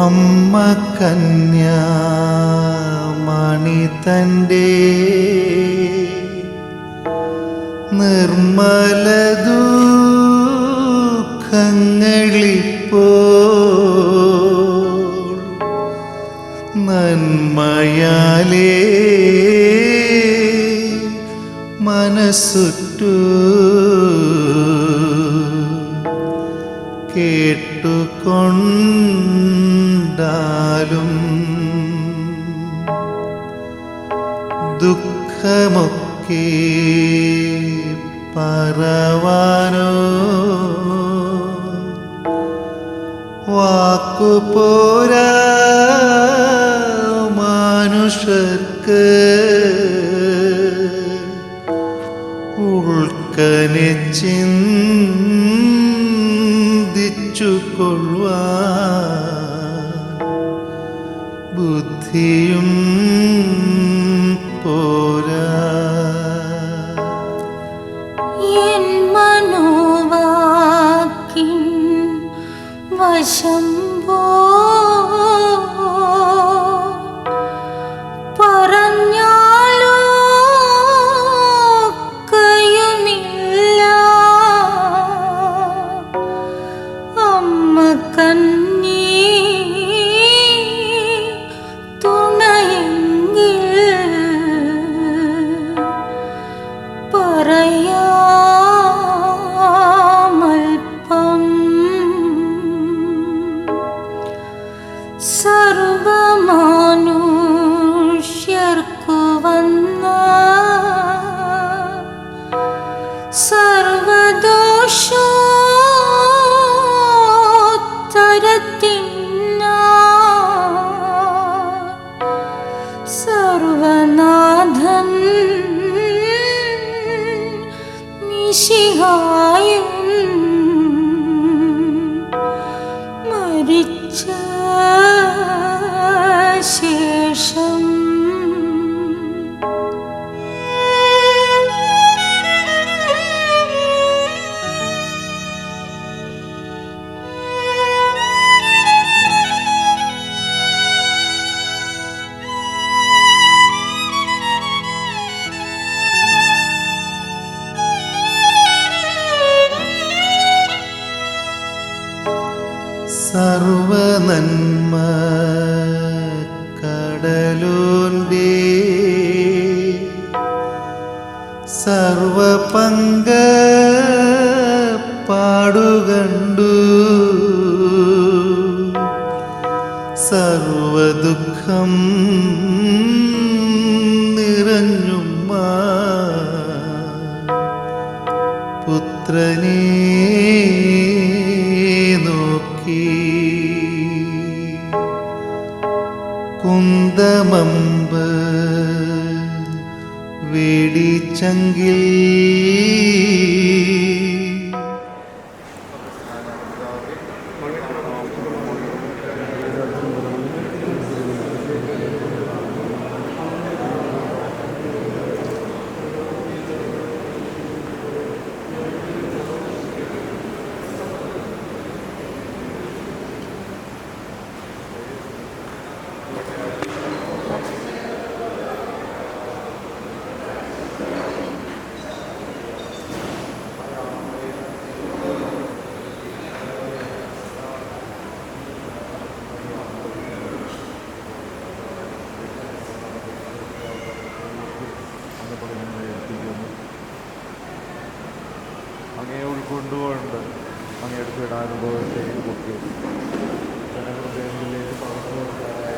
അമ്മ കന്യാമണി തൻ്റെ നിർമ്മല ദുഃഖങ്ങളിപ്പോൾ നന്മയാലേ മനസ്സുറ്റു കേട്ടുകൊണ്ടാലും ദുഃഖമൊക്കെ പറവാനോ വാക്കുപോരാ മനുഷ്യർക്ക് ഉൾക്കനെ ചിന്തിച്ചുകൊള്ളുവാൻ ബുദ്ധിയും പോരാ. എൻ മനോവാക്കിൻ വശം സർവമനുഷ്യർക്കു വന്ന സർവദോഷോത്തരത്തിനായി സർവനാഥൻ മിശിഹായും മരിച്ച ശേഷം സർവനന്മ കടലോന്റെ സർവപങ്ക പാടുകണ്ടു സർവദുഃഖം നിറഞ്ഞുമ്മ പുത്രനേ കുന്തമമ്പ് വേടിച്ചങ്കിൽ അങ്ങയെ ഉൾക്കൊണ്ടുകൊണ്ട് അങ്ങയുടെ പീഡാനുഭവത്തെയും ഒക്കെ ജനഹൃദയങ്ങളിലേക്ക് പകർന്നുകൊണ്ടായ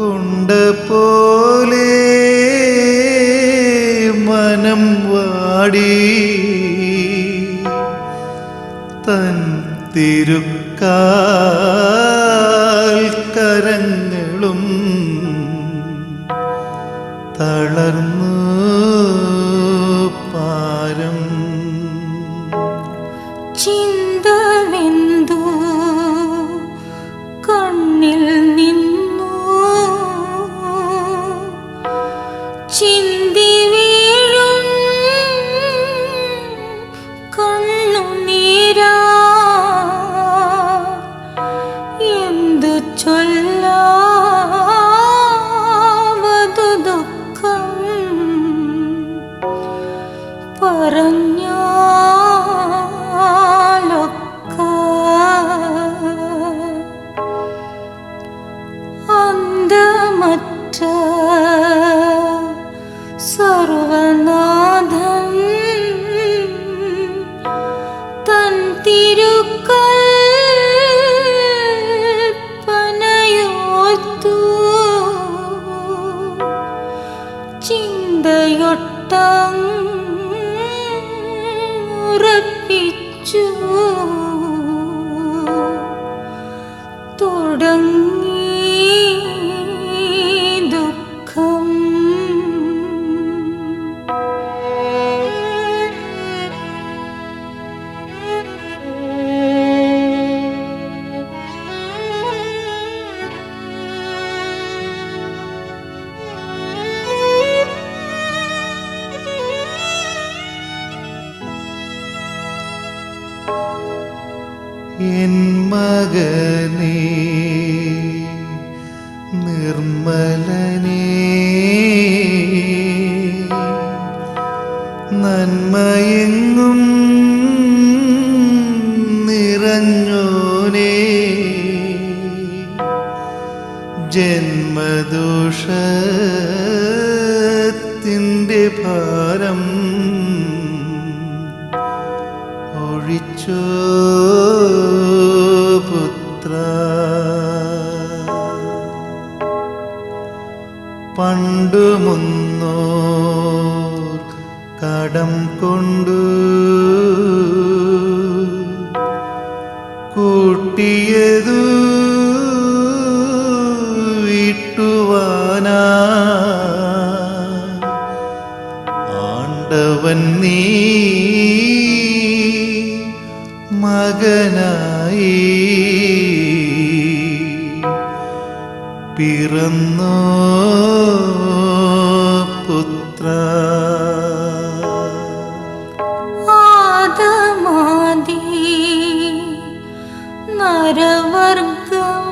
കൊണ്ട പോലെ മനം വാടി തൻ തിരുക്കാൽ കരങ്ങളും തളർന്നു പാരം ചിന്തവെന്തു കണ്ണിൽ നിന്നു ചിന്തി വീഴും കണ്ണുനീരാ എന്തു ചൊല്ലാവതു ദുഃഖം പറഞ്ഞാലൊക്ക അന്തമറ്റ സർവനാഥൻ തൻ തിരുക്കൽപ്പനയോർത്തു ചിന്തയൊട്ടങ്ങുറപ്പിച്ചു തുടങ്ങി ദുഃഖം എൻ മകനേ നിർമ്മലനേ നന്മയെങ്ങും നിറഞ്ഞോനേ ജന്മദോഷത്തിൻ്റെ ഭാരം ഒഴിച്ചോ പുത്ര പണ്ടു മുന്നോർ കടം കൊണ്ടു കൂട്ടിയതു വീട്ടുവാനാ ആണ്ടവൻ നീ മകനായി പിറന്നോ പുത്ര ആദമാദി നരവർഗം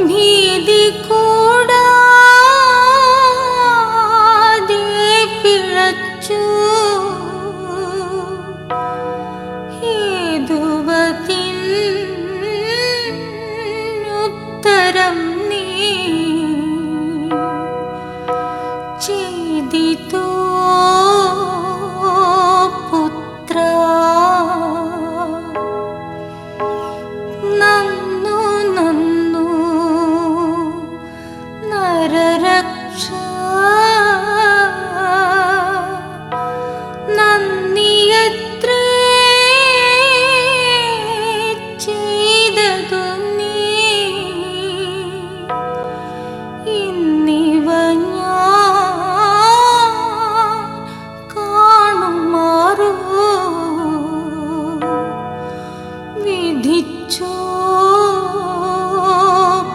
ഭീതി കൂടാതെ പിഴച്ചു ഹേതുവതിൻ ഉത്തരം നീ ചെയ്തിതോ പുത്ര നന്നു നന്നു നരരക്ഷ നന്ദിയത്രേ ചെയ്തതു നീ ഇന്നിവ ഞാൻ കാണുമാറു വിധിച്ചോ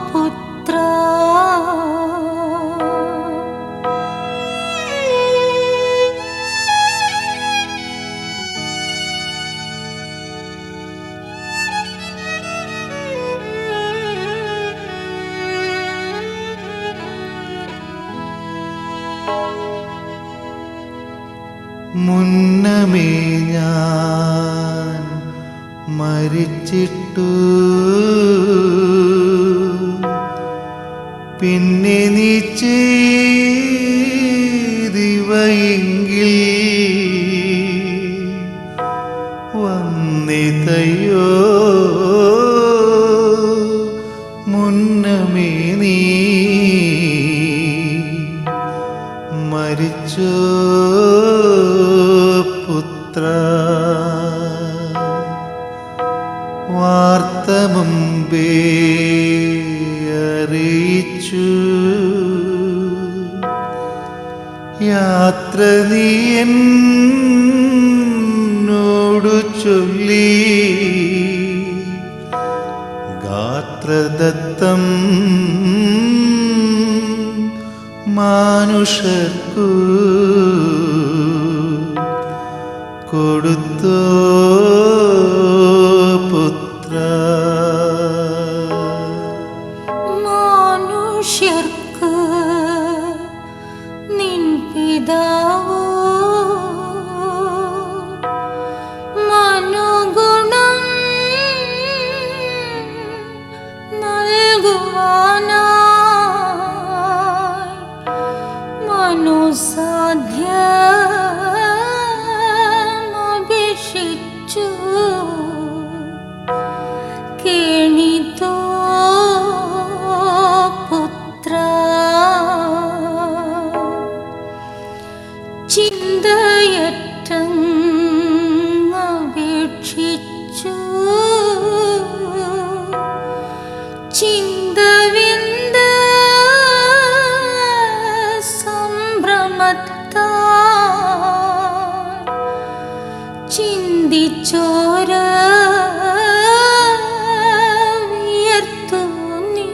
പുത്ര മുന്നമേ ഞാൻ മരിച്ചിട്ടു പിന്നെ നീ ചെയ്തിവയെങ്കിൽ വന്നിതയോ മുൻ നനച്ചോ പുത്ര വാർത്ത മുമ്പേ അറിയിച്ചു യാത്ര നീ എന്നോടു ചൊല്ലി ഗാത്രദത്തം മാനുഷർക്കു കൊടുത്തോ പുത്ര മനുഷ്യർക്ക് നിൻ പിതാവോ മനോഗുണം നൽകുവാനായി മനോസാധ്യമപേക്ഷിച്ചു കേണിതോ പുത്ര ചിന്തയറ്റങ്ങപേക്ഷിച്ചു ചിന്തവിന്ദ സംഭ്രമത്താൽ ചിന്തിച്ചോര വിയർത്തു നീ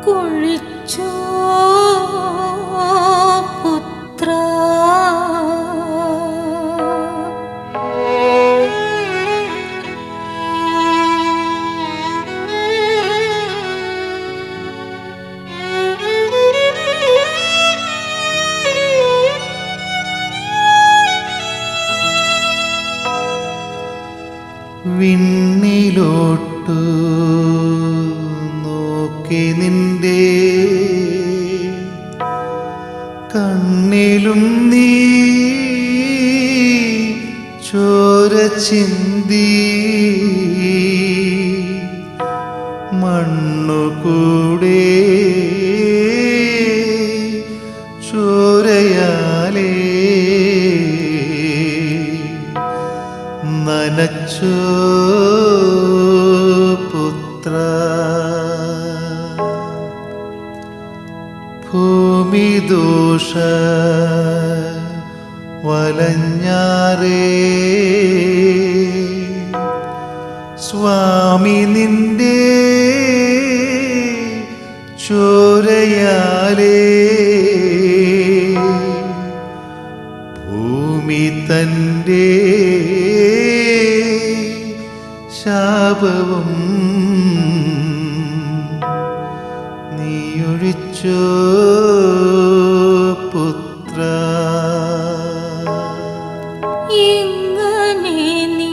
കുളിച്ചോ പുത്ര വിണ്ണിലോട്ടു നോക്കി നിന്റെ കണ്ണിലും നീ ചോര ചിന്തി മണ്ണുകൂടെ ചോരയാലേ നനച്ചോ പുത്ര ഭൂമിദോഷ വലഞ്ഞാറേ സ്വാമി നിന്റെ ചോരയാലേ ഭൂമി തൻ്റെ ശാപവും നീയൊഴിച്ചോ പുത്ര ഇങ്ങനെ നീ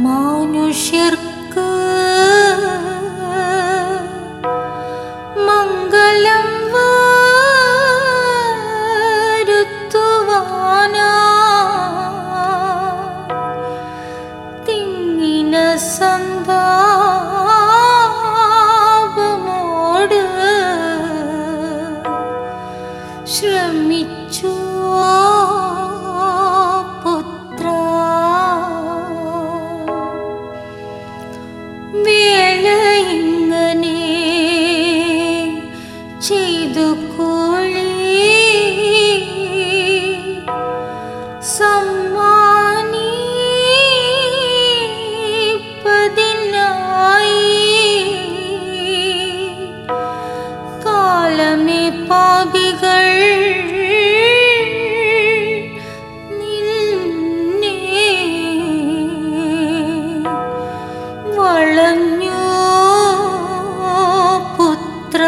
മനുഷ്യർക്ക് മംഗളം വരുത്തുവാനായി തിങ്ങിന സന്താപമോട് ശ്രമിച്ചു പുത്ര വേള ഇങ്ങനെ ചെയ്തു കൂളി സമ്മാനിപ്പതിനായി കാലമേ പാപികൾ നിന്നെ വളഞ്ഞു പുത്ര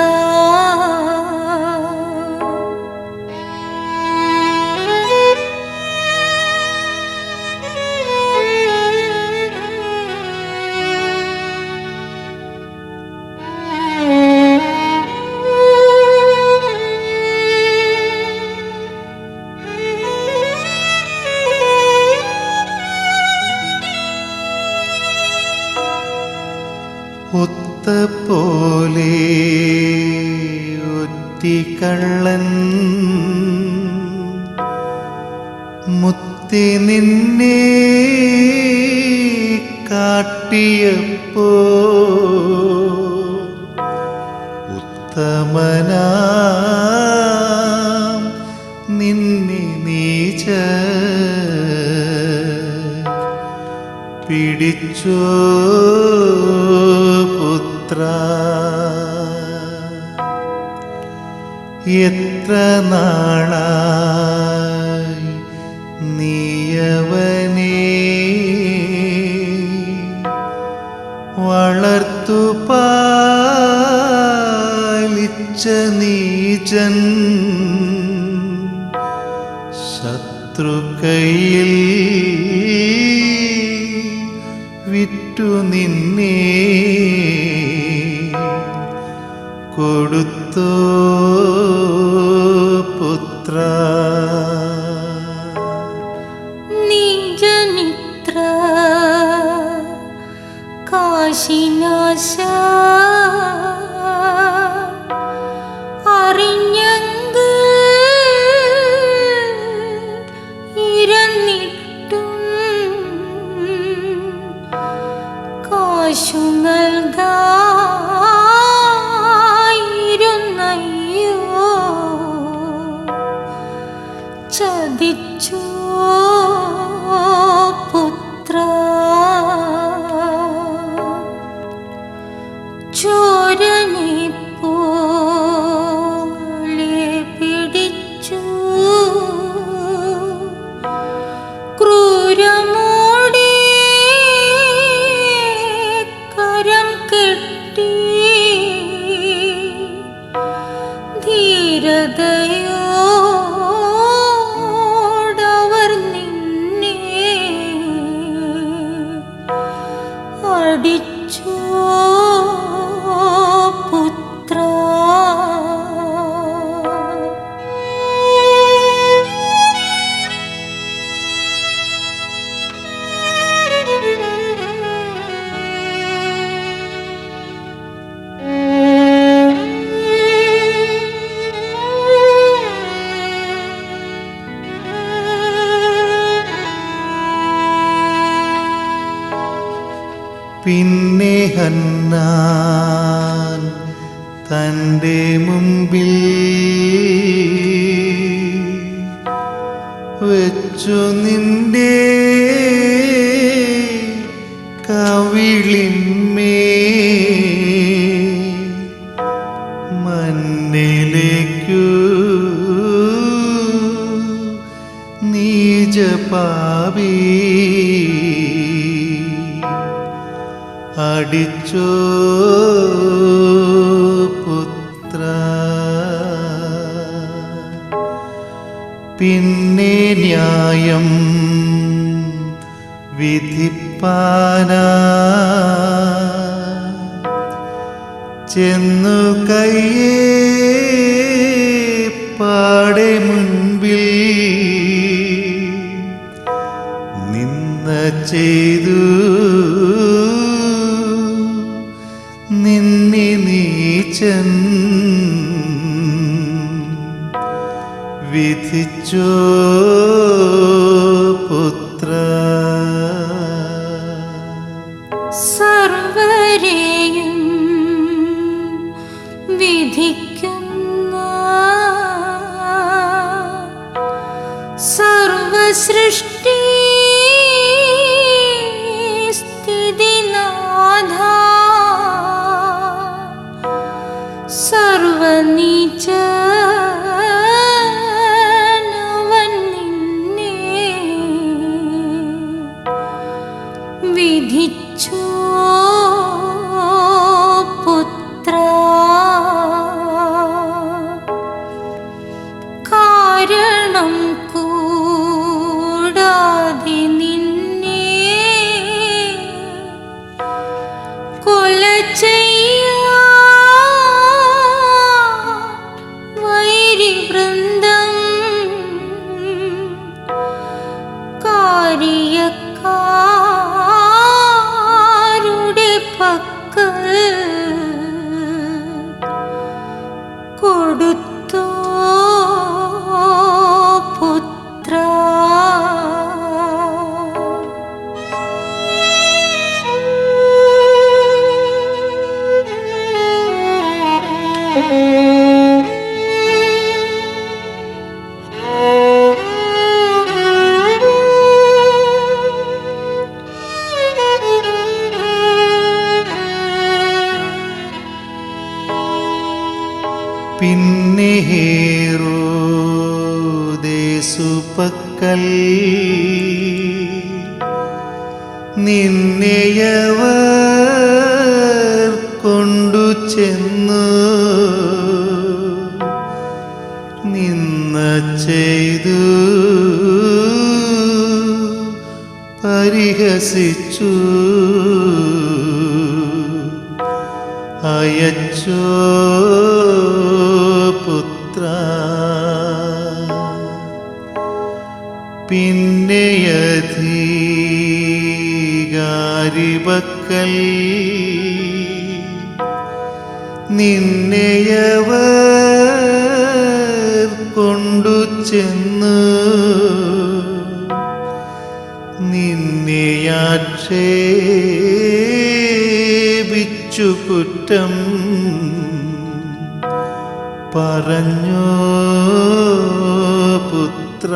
കുറ്റിക്കള്ളൻ മുത്തി നിന്നെ കാട്ടിയപ്പോ ഉത്തമനാം നിന്നെ നീച്ച പിടിച്ചോ പുത്ര. എത്ര നാളായി നീയവനെ വളർത്തു പാലിച്ച നീചൻ ശത്രുക്കൈയിൽ വിറ്റു നിന്നെ കൊടുത്തോ പുത്ര. നീജനിത്ര കാശിനാശ അറിഞ്ഞെങ്കിൽ ഇരന്നിട്ടും കാശു നൽകായിരുന്നയ്യോ ചതിച്ചോ പുത്ര. ചോരനെ പോലെ പിടിച്ചു ക്രൂരമോടെ കരം കെട്ടി ധീരതയോടവർ നിന്നെ അടിച്ചോ പുത്ര. പിന്നെ ഹന്നാൻ തൻ്റെ മുമ്പിൽ വെച്ചു നിന്റെ കവിളിന്മേ മണ്ണിലേക്കു നീജപാപി അടിച്ചോ പുത്ര. പിന്നെ ന്യായം വിധിപ്പാനാ ചെന്നു കയ്യേ പാടെ മുൻപിൽ നിന്ന ചെയ്തു നിന്നെ നീചൻ വിധിച്ചോ പുത്ര. സർവരെയും വിധിക്കുന്ന സർവസൃഷ്ടി സ്ഥിതിനാഥ സർവനീചനവൻ നിന്നെ വിധിച്ചോ പുത്ര. കാരണം കൂടാതെ നിന്നെ കൊല വൈരിവൃന്ദം കാര്യക്കാരുടെ പക്കൽ കൊടുത്തു പിന്നെ ഹേരോദേസുപക്കൽ നിന്നെയവർ കൊണ്ടു ചെന്നു നിന്ന ചെയ്തു പരിഹസിച്ചു അയച്ചോ പുത്ര. പിന്നെ അധികാരിപക്കൽ നിന്നെയവർ കൊണ്ടു ചെന്നു നിന്നെ ആക്ഷേപിച്ചു കുറ്റം പറഞ്ഞോ പുത്ര.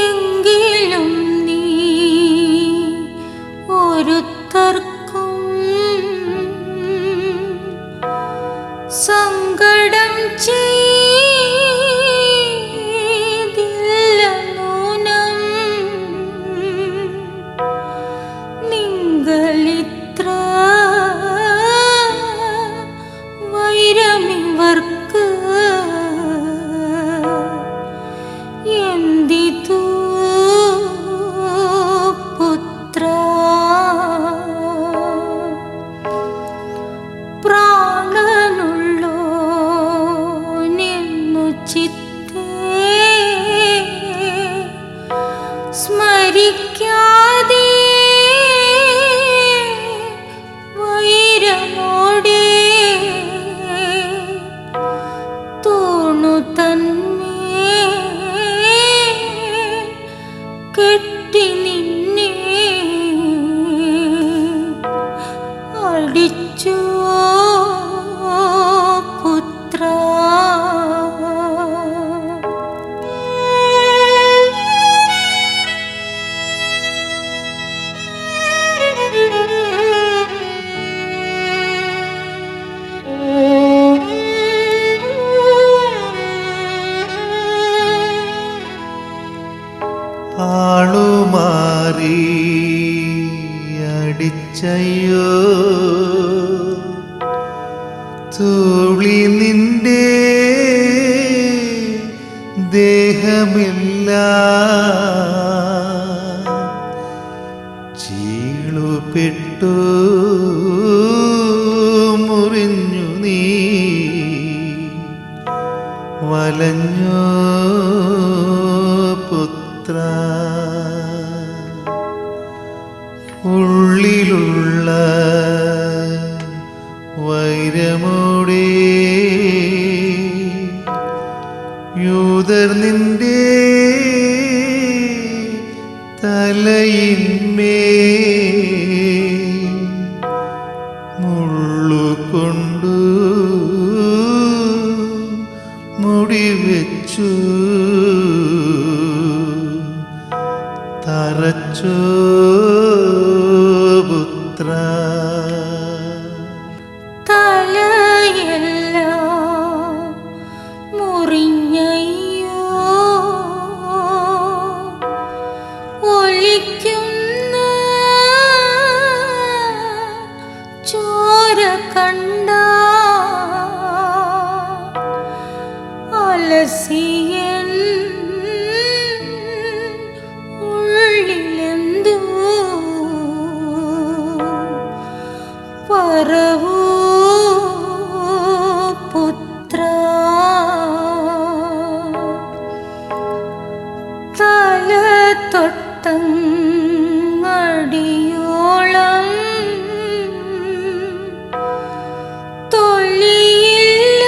എങ്കിലും നീ ഒരുത്തർക്കും സങ്കടം ചെയ്തില്ല നൂനം. നിങ്ങളിത്ര വൈരമിവർക്ക് എന്തിതു പുത്ര. പ്രാണനുള്ളോനെന്നു ചിത്തേ സ്മരിക്കാതെ വൈരമോടെ തൂണു തന്മേൽ കെട്ടി നിന്നെ അടിച്ചു പുത്ര. ആളുമാറി അടിച്ചയ്യോ തൂളി നിന്റെ ദേഹമില്ല ചീളുപെട്ടു മുറിഞ്ഞു നീ വലഞ്ഞോ പുത്ര. ഉള്ളിലുള്ള വൈരമോടെ യൂതർ നിന്റെ തലയിന്മേൽ മുള്ളുകൊണ്ടു മുടിവെച്ചു തറച്ചോ പുത്ര. തലയെല്ലാം മുറിഞ്ഞയ്യോ ഒലിക്കുന്ന ചോര കണ്ട അലസിയൻ ഉള്ളിലെന്തോ പറവൂ പുത്ര. തല തൊട്ടങ്ങടിയോളം തൊലിയില്ല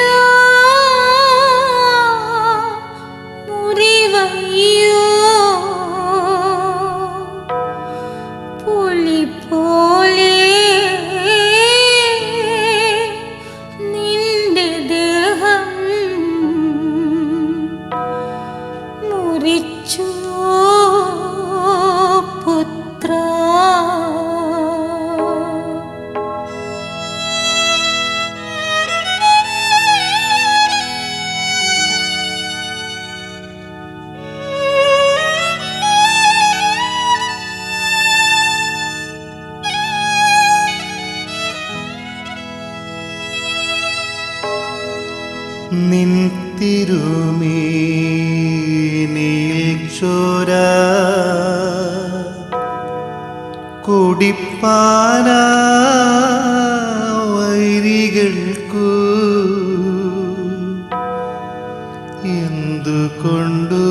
നിൻ തിരുമേനിയിൽ ചോര കുടിപ്പാനാ വൈരികൾക്കു എന്തുകൊണ്ടു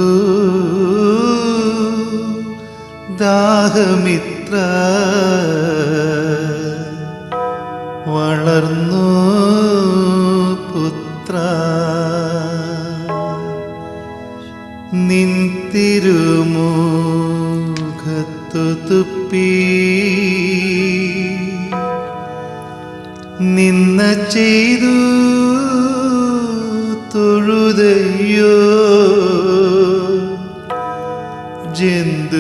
ദാഹമിത്ര വളർന്നു പുത്ര നിൻ തിരുമുഖത്തു തുപ്പി നിന്ന ചെയ്തു തൊഴുതയ്യോ ജന്തുവോടിങ്ങനെ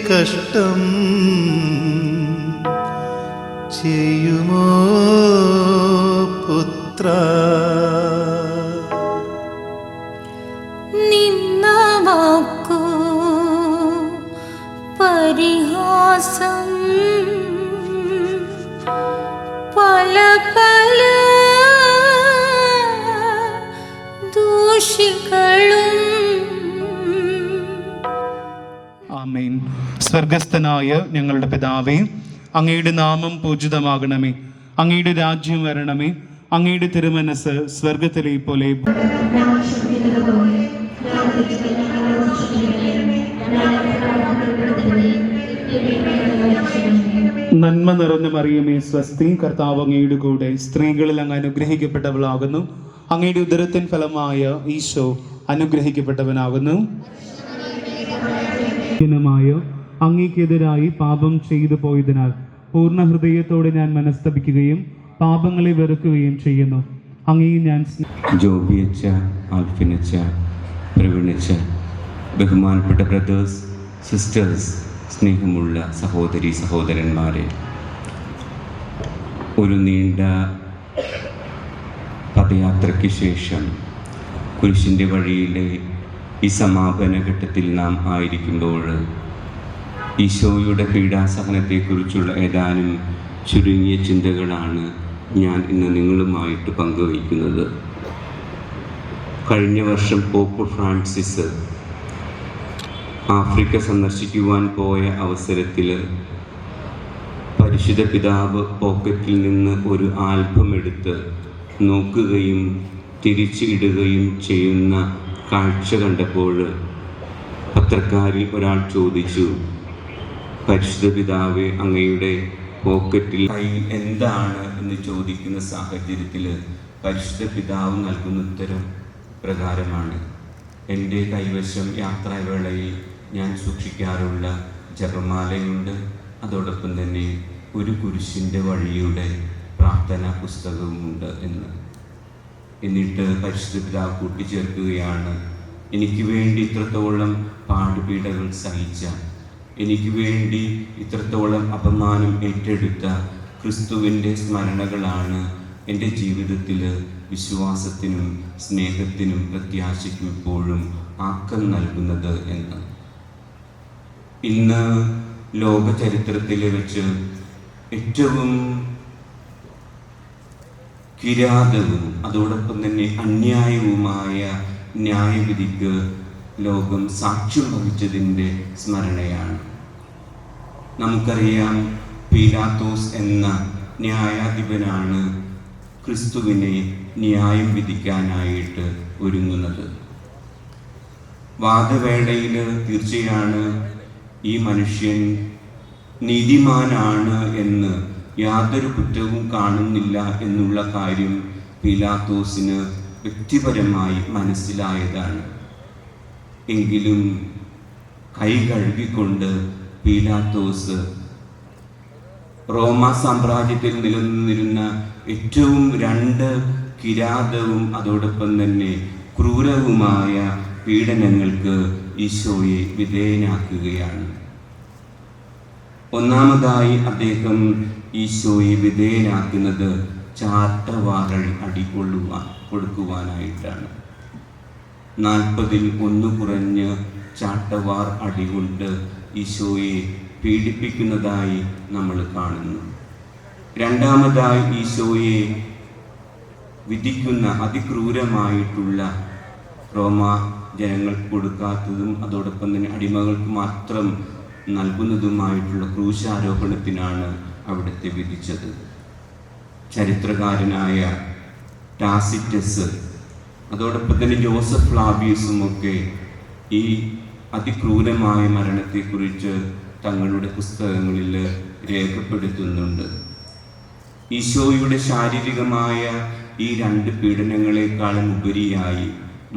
കഷ്ടം ചെയ്യുമോ പുത്ര നിന്ന വാക്കു പരിഹാസം പല പല ദൂഷികളും. ആമേൻ. സ്വർഗസ്ഥനായ ഞങ്ങളുടെ പിതാവേ, അങ്ങയുടെ നാമം പൂജിതമാകണമേ, അങ്ങയുടെ രാജ്യം വരണമേ, അങ്ങയുടെ തിരുമനസ് സ്വർഗത്തിലെ പോലെ നന്മ നിറഞ്ഞ മറിയമേ സ്വസ്തി, കർത്താവ് അങ്ങയുടെ കൂടെ, സ്ത്രീകളിൽ അങ്ങ് അനുഗ്രഹിക്കപ്പെട്ടവളാകുന്നു, അങ്ങയുടെ ഉദരത്തിൻ ഫലമായ ഈശോ അനുഗ്രഹിക്കപ്പെട്ടവനാകുന്നു. അങ്ങേക്കെതിരായി പാപം ചെയ്തു പോയതിനാൽ പൂർണ്ണ ഹൃദയത്തോടെ ഞാൻ മനസ്തപിക്കുകയും പാപങ്ങളെ വെറുക്കുകയും ചെയ്യുന്നു. അങ്ങേ ഞാൻ ജോബിയച്ച, ആൽഫിനച്ച, പ്രവീണച്ച, ബഹുമാനപ്പെട്ട ബ്രദേഴ്സ്, സിസ്റ്റേഴ്സ്, സ്നേഹമുള്ള സഹോദരി സഹോദരന്മാരെ, ഒരു നീണ്ട പദയാത്രയ്ക്ക് ശേഷം കുരിശിൻ്റെ വഴിയിലെ ഈ സമാപന ഘട്ടത്തിൽ നാം ആയിരിക്കുമ്പോൾ ഈശോയുടെ പീഡാസഹനത്തെക്കുറിച്ചുള്ള ഏതാനും ചുരുങ്ങിയ ചിന്തകളാണ് ഞാൻ ഇന്ന് നിങ്ങളുമായിട്ട് പങ്കുവയ്ക്കുന്നത്. കഴിഞ്ഞ വർഷം പോപ്പ് ഫ്രാൻസിസ് ആഫ്രിക്ക സന്ദർശിക്കുവാൻ പോയ അവസരത്തിൽ പരിശുദ്ധ പിതാവ് പോക്കറ്റിൽ നിന്ന് ഒരു ആൽബം എടുത്ത് നോക്കുകയും തിരിച്ച് ഇടുകയും ചെയ്യുന്ന കാഴ്ച കണ്ടപ്പോൾ പത്രക്കാരിൽ ഒരാൾ ചോദിച്ചു, പരിശുദ്ധ പിതാവേ, അങ്ങയുടെ പോക്കറ്റിൽ കയ്യിൽ എന്താണ് എന്ന് ചോദിക്കുന്ന സാഹചര്യത്തിൽ പരിശുദ്ധ പിതാവ് നൽകുന്ന ഉത്തരം പ്രകാരമാണ്, എൻ്റെ കൈവശം യാത്രാവേളയിൽ ഞാൻ സൂക്ഷിക്കാറുള്ള ജപമാലയുണ്ട്, അതോടൊപ്പം തന്നെ ഒരു കുരിശിൻ്റെ വഴിയുടെ പ്രാർത്ഥനാ പുസ്തകവുമുണ്ട് എന്ന്. എന്നിട്ട് പരിശുദ്ധ പിതാവ് കൂട്ടിച്ചേർക്കുകയാണ്, എനിക്ക് വേണ്ടി ഇത്രത്തോളം പാടുപീഡകൾ സഹിച്ച, എനിക്ക് വേണ്ടി ഇത്രത്തോളം അപമാനം ഏറ്റെടുത്ത ക്രിസ്തുവിൻ്റെ സ്മരണകളാണ് എൻ്റെ ജീവിതത്തിൽ വിശ്വാസത്തിനും സ്നേഹത്തിനും പ്രത്യാശയ്ക്കും ഇപ്പോഴും ആക്കം നൽകുന്നത് എന്ന്. ഇന്ന് ലോക ചരിത്രത്തിൽ വെച്ച് ഏറ്റവും കിരാതവും അതോടൊപ്പം തന്നെ അന്യായവുമായ ന്യായവിധിക്ക് ലോകം സാക്ഷ്യം വഹിച്ചതിൻ്റെ സ്മരണയാണ്. നമുക്കറിയാം, പീലാത്തോസ് എന്ന ന്യായാധിപനാണ് ക്രിസ്തുവിനെ ന്യായം വിധിക്കാനായിട്ട് ഒരുങ്ങുന്നത്. വാദവേളയിൽ തീർച്ചയാണ് ഈ മനുഷ്യൻ നീതിമാനാണ് എന്ന്, യാതൊരു കുറ്റവും കാണുന്നില്ല എന്നുള്ള കാര്യം പീലാത്തോസിന് വ്യക്തിപരമായി മനസ്സിലായതാണ്. എങ്കിലും കൈ കഴുകിക്കൊണ്ട് പീലാത്തോസ് റോമ സാമ്രാജ്യത്തിൽ നിലനിന്നിരുന്ന ഏറ്റവും രണ്ട് കിരാതവും അതോടൊപ്പം തന്നെ ക്രൂരവുമായ പീഡനങ്ങൾക്ക് ഈശോയെ വിധേയനാക്കുകയാണ്. ഒന്നാമതായി അദ്ദേഹം ഈശോയെ വിധേയനാക്കുന്നത് ചാട്ടവാറഴി കൊടുക്കുവാനായിട്ടാണ്. 40-ൽ 1 കുറഞ്ഞ് ചാട്ടവാർ അടികൊണ്ട് ഈശോയെ പീഡിപ്പിക്കുന്നതായി നമ്മൾ കാണുന്നു. രണ്ടാമതായി ഈശോയെ വിധിക്കുന്ന അതിക്രൂരമായിട്ടുള്ള റോമ ജനങ്ങൾക്ക് കൊടുക്കാത്തതും അതോടൊപ്പം തന്നെ അടിമകൾക്ക് മാത്രം നൽകുന്നതുമായിട്ടുള്ള ക്രൂശാരോപണത്തിനാണ് അവിടുത്തെ വിധിച്ചത്. ചരിത്രകാരനായ ടാസിറ്റസ് അതോടൊപ്പം തന്നെ ജോസഫ് ഫ്ലാവിയസും ഒക്കെ ഈ അതിക്രൂരമായ മരണത്തെക്കുറിച്ച് തങ്ങളുടെ പുസ്തകങ്ങളിൽ രേഖപ്പെടുത്തുന്നുണ്ട്. ഈശോയുടെ ശാരീരികമായ ഈ 2 പീഡനങ്ങളെക്കാളും ഉപരിയായി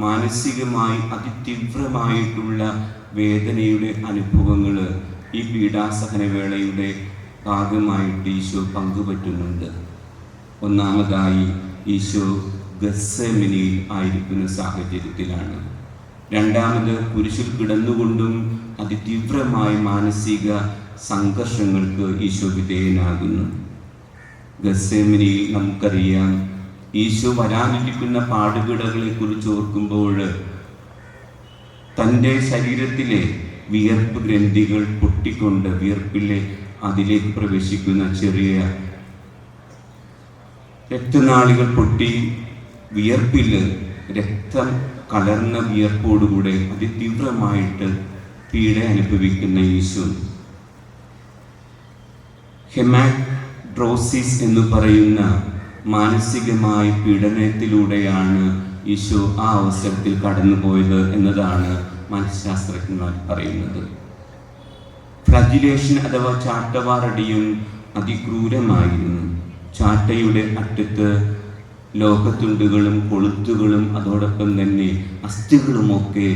മാനസികമായി അതിതീവ്രമായിട്ടുള്ള വേദനയുടെ അനുഭവങ്ങൾ ഈ പീഡാസഹനവേളയുടെ ഭാഗമായിട്ട് ഈശോ പങ്കുപറ്റുന്നുണ്ട്. ഒന്നാമതായി ഈശോ ഗത്സേമനിയിൽ ആയിരിക്കുന്ന സാഹചര്യത്തിലാണ്. രണ്ടാമത് കുരിശിൽ കിടന്നുകൊണ്ടും അതിതീവ്രമായ മാനസിക സംഘർഷങ്ങൾക്ക് ഈശോ വിധേയനാകുന്നു. ഗത്സേമനിയിൽ നമുക്കറിയാം, ഈശോ വരാനിരിക്കുന്ന പാടുപീടകളെ കുറിച്ച് ഓർക്കുമ്പോൾ തൻ്റെ ശരീരത്തിലെ വിയർപ്പ് ഗ്രന്ഥികൾ പൊട്ടിക്കൊണ്ട് വിയർപ്പിലെ അതിലേക്ക് പ്രവേശിക്കുന്ന ചെറിയ രക്തനാളികൾ പൊട്ടി വിയർപ്പിൽ രക്തം കലർന്ന വിയർപ്പോടുകൂടെ അതിതീവ്രമായിട്ട് പീഡ അനുഭവിക്കുന്ന ഈശോ ഹെമാഡ്രോസിസ് എന്ന് പറയുന്ന മാനസികമായ പീഡനത്തിലൂടെയാണ് ഈശോ ആ അവസരത്തിൽ കടന്നുപോയത് എന്നതാണ് മനഃശാസ്ത്രജ്ഞന്മാർ പറയുന്നത്. ഫ്ലജിലേഷൻ അഥവാ ചാട്ടവാറടിയും അതിക്രൂരമായിരുന്നു. ചാട്ടയുടെ അറ്റത്ത് ലോഹത്തുണ്ടുകളും കൊളുത്തുകളും അതോടൊപ്പം തന്നെ അസ്ഥികളുമൊക്കെ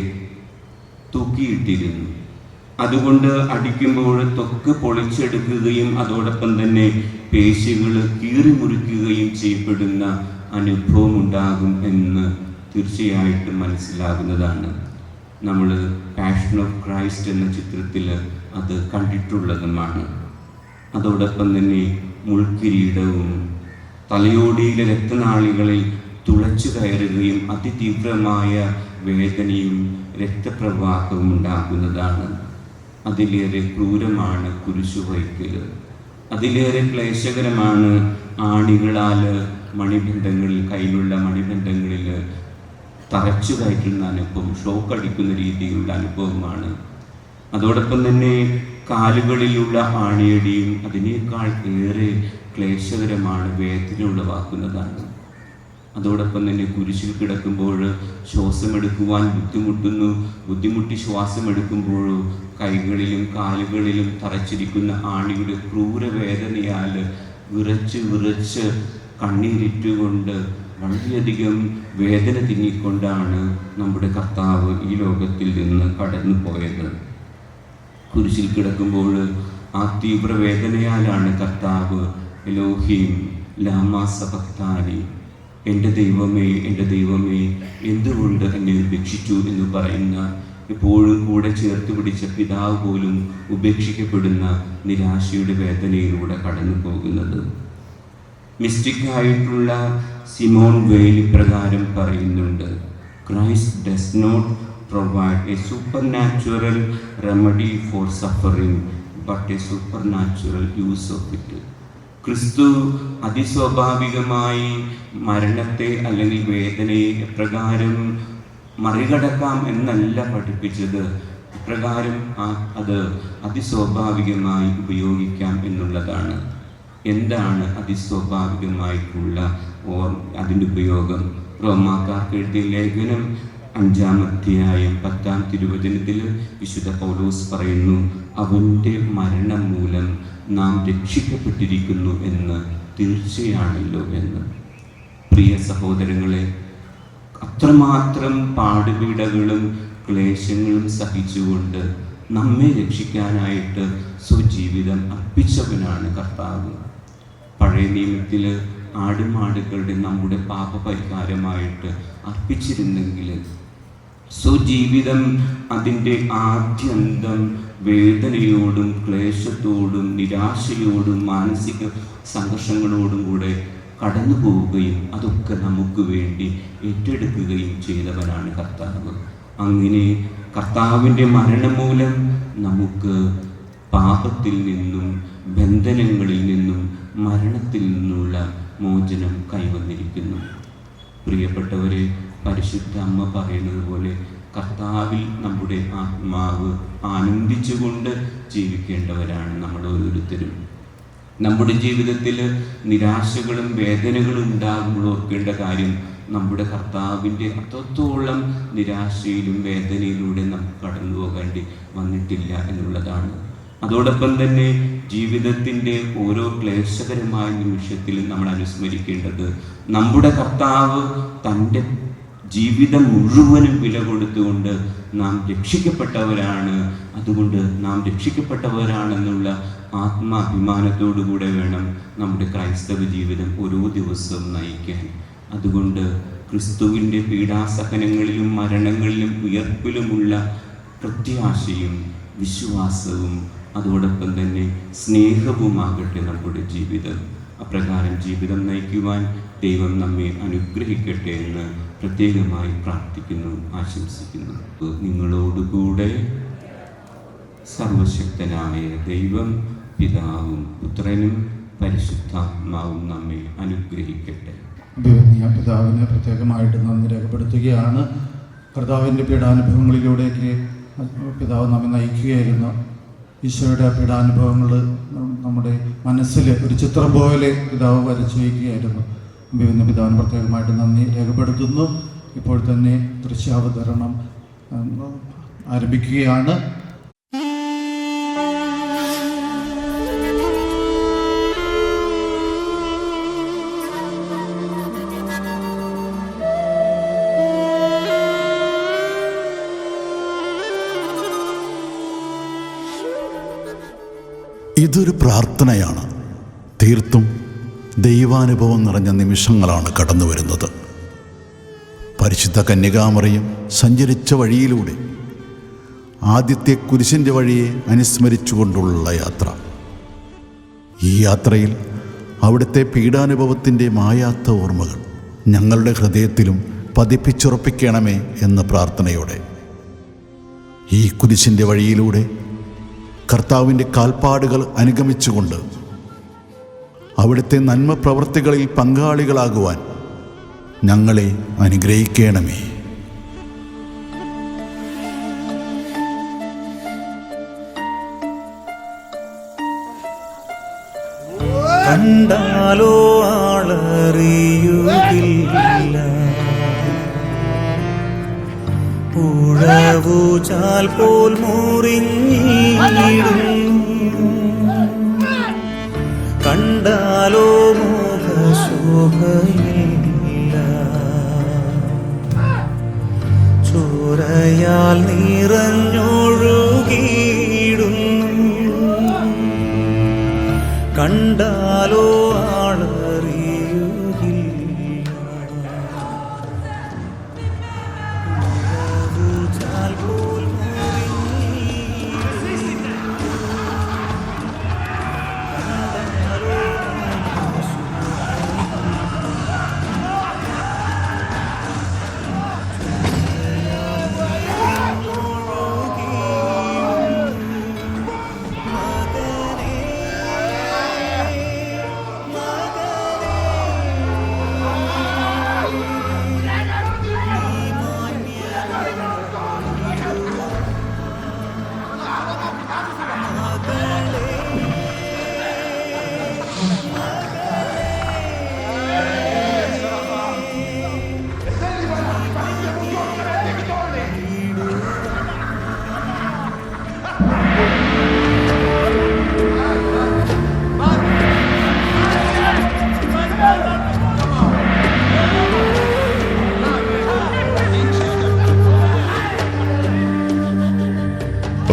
തൂക്കിയിട്ടിരുന്നു. അതുകൊണ്ട് അടിക്കുമ്പോൾ ത്വക്ക് പൊളിച്ചെടുക്കുകയും അതോടൊപ്പം തന്നെ പേശികൾ കീറിമുറിക്കുകയും ചെയ്യപ്പെടുന്ന അനുഭവം ഉണ്ടാകും എന്ന് തീർച്ചയായിട്ടും മനസ്സിലാകുന്നതാണ്. നമ്മൾ പാഷൻ ഓഫ് ക്രൈസ്റ്റ് എന്ന ചിത്രത്തിൽ അത് കണ്ടിട്ടുള്ളതുമാണ്. അതോടൊപ്പം തന്നെ മുൾക്കിരീടവും തലയോടിയിലെ രക്തനാളികളിൽ തുളച്ചു കയറുകയും അതിതീവ്രമായ വേദനയും രക്തപ്രവാഹവും ഉണ്ടാകുന്നതാണ്. അതിലേറെ ക്രൂരമാണ് കുരിശുവയ്ക്കൽ. അതിലേറെ ക്ലേശകരമാണ് ആണികളാൽ മണിബന്ധങ്ങളിൽ, കയ്യിലുള്ള മണിബന്ധങ്ങളിൽ തറച്ചു കയറ്റുന്ന അനുഭവം, ഷോക്ക് അടിക്കുന്ന രീതിയിലുള്ള അനുഭവമാണ്. അതോടൊപ്പം തന്നെ കാലുകളിലുള്ള ആണിയടിയും അതിനേക്കാൾ ഏറെ ക്ലേശകരമാണ്, വേദന ഉളവാക്കുന്നതാണ്. അതോടൊപ്പം തന്നെ കുരിശിൽ കിടക്കുമ്പോൾ ശ്വാസമെടുക്കുവാൻ ബുദ്ധിമുട്ടി ശ്വാസമെടുക്കുമ്പോഴോ കൈകളിലും കാലുകളിലും തറച്ചിരിക്കുന്ന ആണിയുടെ ക്രൂരവേദനയാൽ വിറച്ച് കണ്ണീരിറ്റുകൊണ്ട് വളരെയധികം വേദന തിങ്ങിക്കൊണ്ടാണ് നമ്മുടെ കർത്താവ് ഈ ലോകത്തിൽ നിന്ന് കടന്നു പോയത്. കുരിശിൽ കിടക്കുമ്പോൾ ആ തീവ്രവേദനയാലാണ് കർത്താവ് എലോഹീം ലാമാ സബക്താനി, എൻ്റെ ദൈവമേ എൻ്റെ ദൈവമേ എന്തുകൊണ്ട് എന്നെ ഉപേക്ഷിച്ചു എന്ന് പറയുന്ന, എപ്പോഴും കൂടെ ചേർത്ത് പിടിച്ച പിതാവ് പോലും ഉപേക്ഷിക്കപ്പെടുന്ന നിരാശയുടെ വേദനയിലൂടെ കടന്നു പോകുന്നത്. മിസ്റ്റിക്കായിട്ടുള്ള സിമോൺ വെയിൽ ഇപ്രകാരം പറയുന്നുണ്ട്: Christ does not provide a supernatural remedy for suffering but a supernatural use of it. ക്രിസ്തു അതിസ്വാഭാവികമായി മരണത്തെ അല്ലെങ്കിൽ വേദനയെ എപ്രകാരം മറികടക്കാം എന്നല്ല പഠിപ്പിച്ചത്, ഇപ്രകാരം അത് അതിസ്വാഭാവികമായി ഉപയോഗിക്കാം എന്നുള്ളതാണ്. എന്താണ് അതിസ്വാഭാവികമായിട്ടുള്ള അതിൻ്റെ ഉപയോഗം? റോമാക്കാർക്ക് എഴുതിയ ലേഖനം 5-ാം അധ്യായം 10-ാം തിരുവചനത്തിൽ വിശുദ്ധ പൗലോസ് പറയുന്നു, അവൻ്റെ മരണം മൂലം നാം രക്ഷിക്കപ്പെട്ടിരിക്കുന്നു എന്ന് തീർച്ചയാണല്ലോ എന്ന്. പ്രിയ സഹോദരങ്ങളെ, അത്രമാത്രം പാടുപീടകളും ക്ലേശങ്ങളും സഹിച്ചുകൊണ്ട് നമ്മെ രക്ഷിക്കാനായിട്ട് സ്വജീവിതം അർപ്പിച്ചവനാണ് കർത്താവ്. പഴയ നിയമത്തിൽ ആടുമാടുകളുടെ നമ്മുടെ പാപപരിഹാരമായിട്ട് അർപ്പിച്ചിരുന്നെങ്കിൽ സ്വജീവിതം അതിൻ്റെ ആദ്യന്തം വേദനയോടും ക്ലേശത്തോടും നിരാശയോടും മാനസിക സംഘർഷങ്ങളോടും കൂടെ കടന്നു പോവുകയും അതൊക്കെ നമുക്ക് വേണ്ടി ഏറ്റെടുക്കുകയും ചെയ്തവനാണ് കർത്താവ്. അങ്ങനെ കർത്താവിൻ്റെ മരണം മൂലം നമുക്ക് പാപത്തിൽ നിന്നും ബന്ധനങ്ങളിൽ നിന്നും മരണത്തിൽ നിന്നുള്ള മോചനം കൈവന്നിരിക്കുന്നു. പ്രിയപ്പെട്ടവരെ, പരിശുദ്ധ അമ്മ പറയുന്നത് പോലെ കർത്താവിൽ നമ്മുടെ ആത്മാവ് ആനന്ദിച്ചുകൊണ്ട് ജീവിക്കേണ്ടവരാണ് നമ്മൾ ഓരോരുത്തരും. നമ്മുടെ ജീവിതത്തിൽ നിരാശകളും വേദനകളും ഉണ്ടാകുമ്പോൾ ഓർക്കേണ്ട കാര്യം, നമ്മുടെ കർത്താവിൻ്റെ അത്രത്തോളം നിരാശയിലും വേദനയിലൂടെ നമുക്ക് കടന്നു പോകേണ്ടി വന്നിട്ടില്ല എന്നുള്ളതാണ്. അതോടൊപ്പം തന്നെ ജീവിതത്തിൻ്റെ ഓരോ ക്ലേശകരമായ നിമിഷത്തിലും നമ്മൾ അനുസ്മരിക്കേണ്ടത്, നമ്മുടെ കർത്താവ് തൻ്റെ ജീവിതം മുഴുവനും വില കൊടുത്തുകൊണ്ട് നാം രക്ഷിക്കപ്പെട്ടവരാണ്. അതുകൊണ്ട് നാം രക്ഷിക്കപ്പെട്ടവരാണെന്നുള്ള ആത്മാഭിമാനത്തോടുകൂടെ വേണം നമ്മുടെ ക്രൈസ്തവ ജീവിതം ഓരോ ദിവസവും നയിക്കാൻ. അതുകൊണ്ട് ക്രിസ്തുവിൻ്റെ പീഡാസഹനങ്ങളിലും മരണങ്ങളിലും ഉയർപ്പിലുമുള്ള പ്രത്യാശയും വിശ്വാസവും അതോടൊപ്പം തന്നെ സ്നേഹവുമാകട്ടെ നമ്മുടെ ജീവിതം. അപ്രകാരം ജീവിതം നയിക്കുവാൻ ദൈവം നമ്മെ അനുഗ്രഹിക്കട്ടെ എന്ന് പ്രത്യേകമായി പ്രാർത്ഥിക്കുന്നു, ആശംസിക്കുന്നു. നിങ്ങളോടുകൂടെ സർവശക്തനായ ദൈവം പിതാവും പുത്രനും പരിശുദ്ധാത്മാവും നമ്മെ അനുഗ്രഹിക്കട്ടെ. പിതാവിന് പ്രത്യേകമായിട്ട് നന്ദി രേഖപ്പെടുത്തുകയാണ്. കർത്താവിൻ്റെ പീഡാനുഭവങ്ങളിലൂടെയൊക്കെ പിതാവ് നമ്മെ നയിക്കുകയായിരുന്നു. ഈശോയുടെ പീഡാനുഭവങ്ങൾ നമ്മുടെ മനസ്സിൽ ഒരു ചിത്രം പോലെ പിതാവ് വരച്ചു വയ്ക്കുകയായിരുന്നു. പിതാവിന് പ്രത്യേകമായിട്ട് നന്ദി രേഖപ്പെടുത്തുന്നു. ഇപ്പോൾ തന്നെ ദൃശ്യാവതരണം ആരംഭിക്കുകയാണ്. ഇതൊരു പ്രാർത്ഥനയാണ്. തീർത്തും ദൈവാനുഭവം നിറഞ്ഞ നിമിഷങ്ങളാണ് കടന്നു വരുന്നത്. പരിശുദ്ധ കന്യകാമറിയം സഞ്ചരിച്ച വഴിയിലൂടെ ആദ്യത്തെ കുരിശിൻ്റെ വഴിയെ അനുസ്മരിച്ചുകൊണ്ടുള്ള യാത്ര. ഈ യാത്രയിൽ അവിടുത്തെ പീഡാനുഭവത്തിൻ്റെ മായാത്ത ഓർമ്മകൾ ഞങ്ങളുടെ ഹൃദയത്തിലും പതിപ്പിച്ചുറപ്പിക്കണമേ എന്ന പ്രാർത്ഥനയോടെ ഈ കുരിശിൻ്റെ വഴിയിലൂടെ കർത്താവിൻ്റെ കാൽപ്പാടുകൾ അനുഗമിച്ചുകൊണ്ട് അവിടുത്തെ നന്മ പ്രവൃത്തികളിൽ പങ്കാളികളാകുവാൻ ഞങ്ങളെ അനുഗ്രഹിക്കണമേ. കണ്ടാലോ ആളറിയുകില്ല, ഉഴവുചാൽ പോൽ മുറിഞ്ഞിടും. കണ്ടാലോ മുഖശോഭയില്ല, ചോരയാൽ നിറഞ്ഞൊഴുകിയിടും. കണ്ടാലോ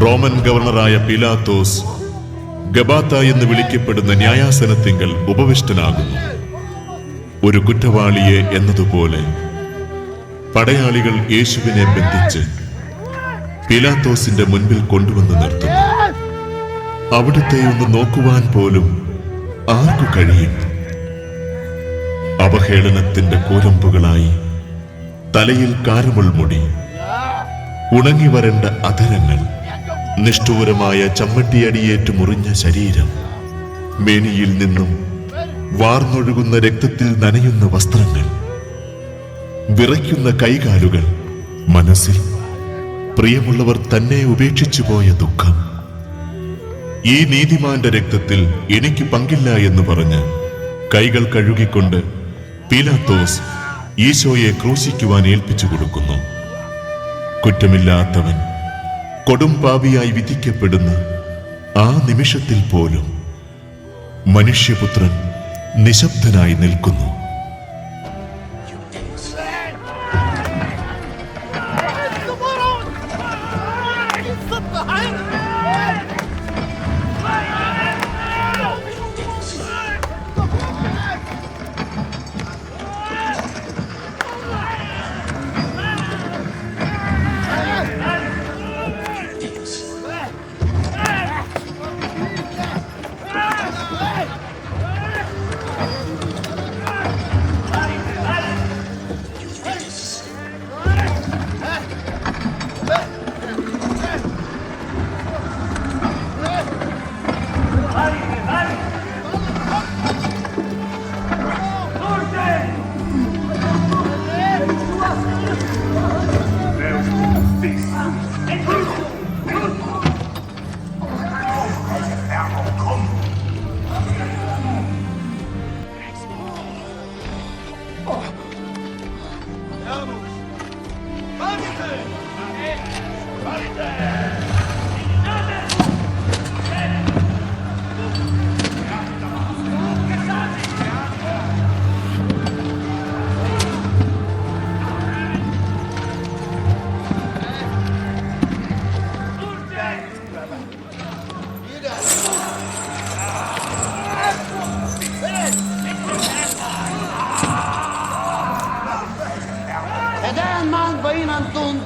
റോമൻ ഗവർണറായ പീലാത്തോസ് ഗബാത്ത എന്ന് വിളിക്കപ്പെടുന്ന ന്യായാസനത്തിങ്കൽ ഉപവിഷ്ടനാകുന്നു. ഒരു കുറ്റവാളിയെ എന്നതുപോലെ പടയാളികൾ യേശുവിനെ ബന്ധിച്ച് പീലാത്തോസിന്റെ മുൻപിൽ കൊണ്ടുവന്ന് നിർത്തുന്നു. അവിടുത്തെ ഒന്ന് നോക്കുവാൻ പോലും ആർക്കു കഴിയും? അവഹേളനത്തിന്റെ കൂരമ്പുകളായി തലയിൽ കാരമുൾമുടി, ഉണങ്ങി വരേണ്ട അധരങ്ങൾ, നിഷ്ഠൂരമായ ചമ്മട്ടിയടിയേറ്റ് മുറിഞ്ഞ ശരീരം, മേനിയിൽ നിന്നും വാർന്നൊഴുകുന്ന രക്തത്തിൽ നനയുന്ന വസ്ത്രങ്ങൾ, വിറയ്ക്കുന്ന കൈകാലുകൾ, മനസ്സിൽ പ്രിയമുള്ളവർ തന്നെ ഉപേക്ഷിച്ചു പോയ ദുഃഖം. ഈ നീതിമാന്റെ രക്തത്തിൽ എനിക്ക് പങ്കില്ല എന്ന് പറഞ്ഞ് കൈകൾ കഴുകിക്കൊണ്ട് പീലാത്തോസ് ഈശോയെ ക്രൂശിക്കുവാൻ ഏൽപ്പിച്ചു കൊടുക്കുന്നു. കുറ്റമില്ലാത്തവൻ കൊടും പാപിയായി വിധിക്കപ്പെടുന്ന ആ നിമിഷത്തിൽ പോലും മനുഷ്യപുത്രൻ നിശബ്ദനായി നിൽക്കുന്നു.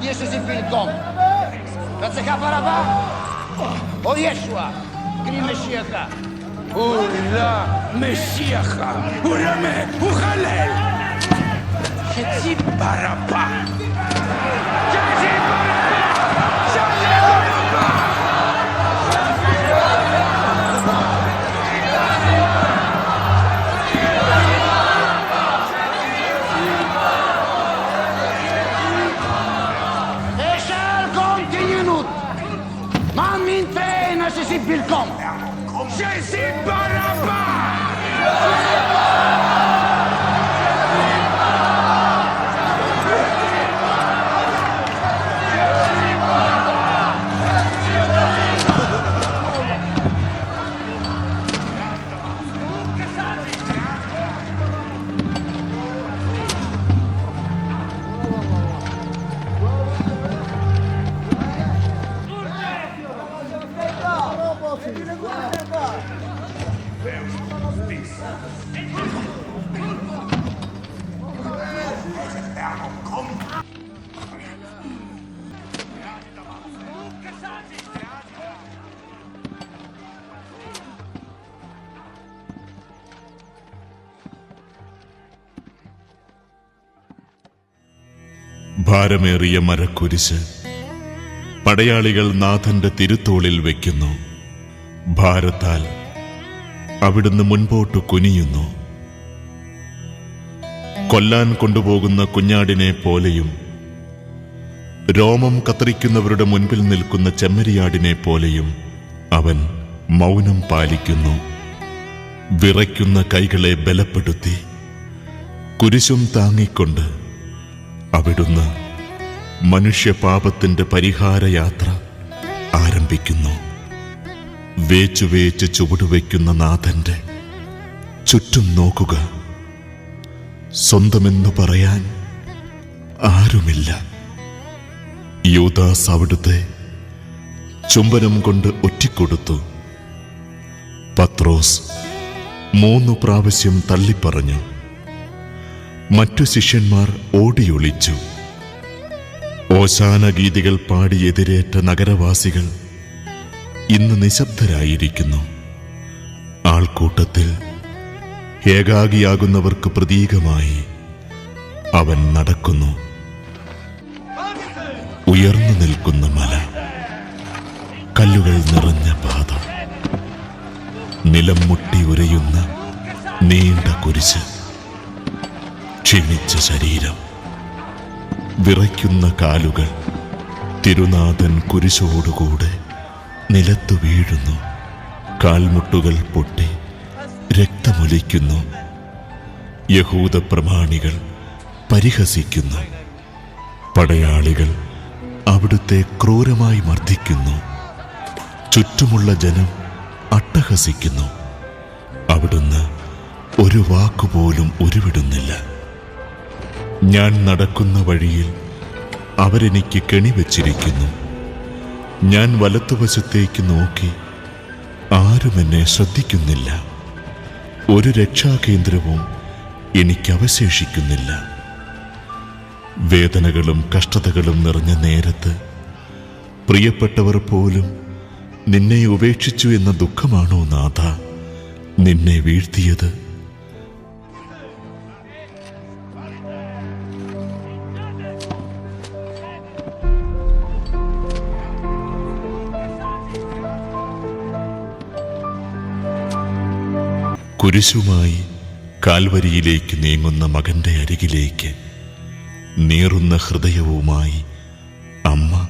Yesus pilkom. Katseka paraba. O Yeshua. Kri Meshiacha. Ula Meshiacha. Ulame. Uchalel. Chetzi paraba. Chetzi paraba. Chetzi paraba. Pilkom. Jesi Baraba. ഭാരമേറിയ മരക്കുരിശ് പടയാളികൾ നാഥന്റെ തിരുത്തോളിൽ വയ്ക്കുന്നു. ഭാരത്താൽ അവിടുന്ന് മുൻപോട്ട് കുനിയുന്നു. കൊല്ലാൻ കൊണ്ടുപോകുന്ന കുഞ്ഞാടിനെ പോലെയും രോമം കത്തിരിക്കുന്നവരുടെ മുൻപിൽ നിൽക്കുന്ന ചെമ്മരിയാടിനെ പോലെയും അവൻ മൗനം പാലിക്കുന്നു. വിറയ്ക്കുന്ന കൈകളെ ബലപ്പെടുത്തി കുരിശും താങ്ങിക്കൊണ്ട് അവിടുന്ന് മനുഷ്യപാപത്തിന്റെ പരിഹാരയാത്ര ആരംഭിക്കുന്നു. വേച്ചുവേച്ച് ചുവടുവയ്ക്കുന്ന നാഥന്റെ ചുറ്റും നോക്കുക. സ്വന്തമെന്നു പറയാൻ ആരുമില്ല. യൂദാസ് അവിടുത്തെ ചുംബനം കൊണ്ട് ഒറ്റിക്കൊടുത്തു. പത്രോസ് 3 പ്രാവശ്യം തള്ളിപ്പറഞ്ഞു. മറ്റു ശിഷ്യന്മാർ ഓടിയൊളിച്ചു. ഓശാന ഗീതികൾ പാടി എതിരേറ്റ നഗരവാസികൾ ഇന്ന് നിശബ്ദരായിരിക്കുന്നു. ആൾക്കൂട്ടത്തിൽ ഏകാഗിയാകുന്നവർക്ക് പ്രതീകമായി അവൻ നടക്കുന്നു. ഉയർന്നു നിൽക്കുന്ന മല, കല്ലുകൾ നിറഞ്ഞ പാത, നിലം മുട്ടി ഉരയുന്ന നീണ്ട കുരിശ്, ക്ഷീണിച്ച ശരീരം, വിറയ്ക്കുന്ന കാലുകൾ. തിരുനാഥൻ കുരിശോടുകൂടെ നിലത്തു വീഴുന്നു. കാൽമുട്ടുകൾ പൊട്ടി രക്തമൊലിക്കുന്നു. യഹൂദ പ്രമാണികൾ പരിഹസിക്കുന്നു. പടയാളികൾ അവിടുത്തെ ക്രൂരമായി മർദ്ദിക്കുന്നു. ചുറ്റുമുള്ള ജനം അട്ടഹസിക്കുന്നു. അവിടുന്ന് ഒരു വാക്കുപോലും ഉരുവിടുന്നില്ല. ഞാൻ നടക്കുന്ന വഴിയിൽ അവരെനിക്ക് കെണിവെച്ചിരിക്കുന്നു. ഞാൻ വലത്തുവശത്തേക്ക് നോക്കി, ആരും എന്നെ ശ്രദ്ധിക്കുന്നില്ല. ഒരു രക്ഷാകേന്ദ്രവും എനിക്ക് അവശേഷിക്കുന്നില്ല. വേദനകളും കഷ്ടതകളും നിറഞ്ഞ നേരത്ത് പ്രിയപ്പെട്ടവർ പോലും നിന്നെ ഉപേക്ഷിച്ചു എന്ന ദുഃഖമാണോ നാഥ നിന്നെ വീഴ്ത്തിയത്? കുരിശുമായി കാൽവരിയിലേക്ക് നീങ്ങുന്ന മകന്റെ അരികിലേക്ക് നീറുന്ന ഹൃദയവുമായി അമ്മ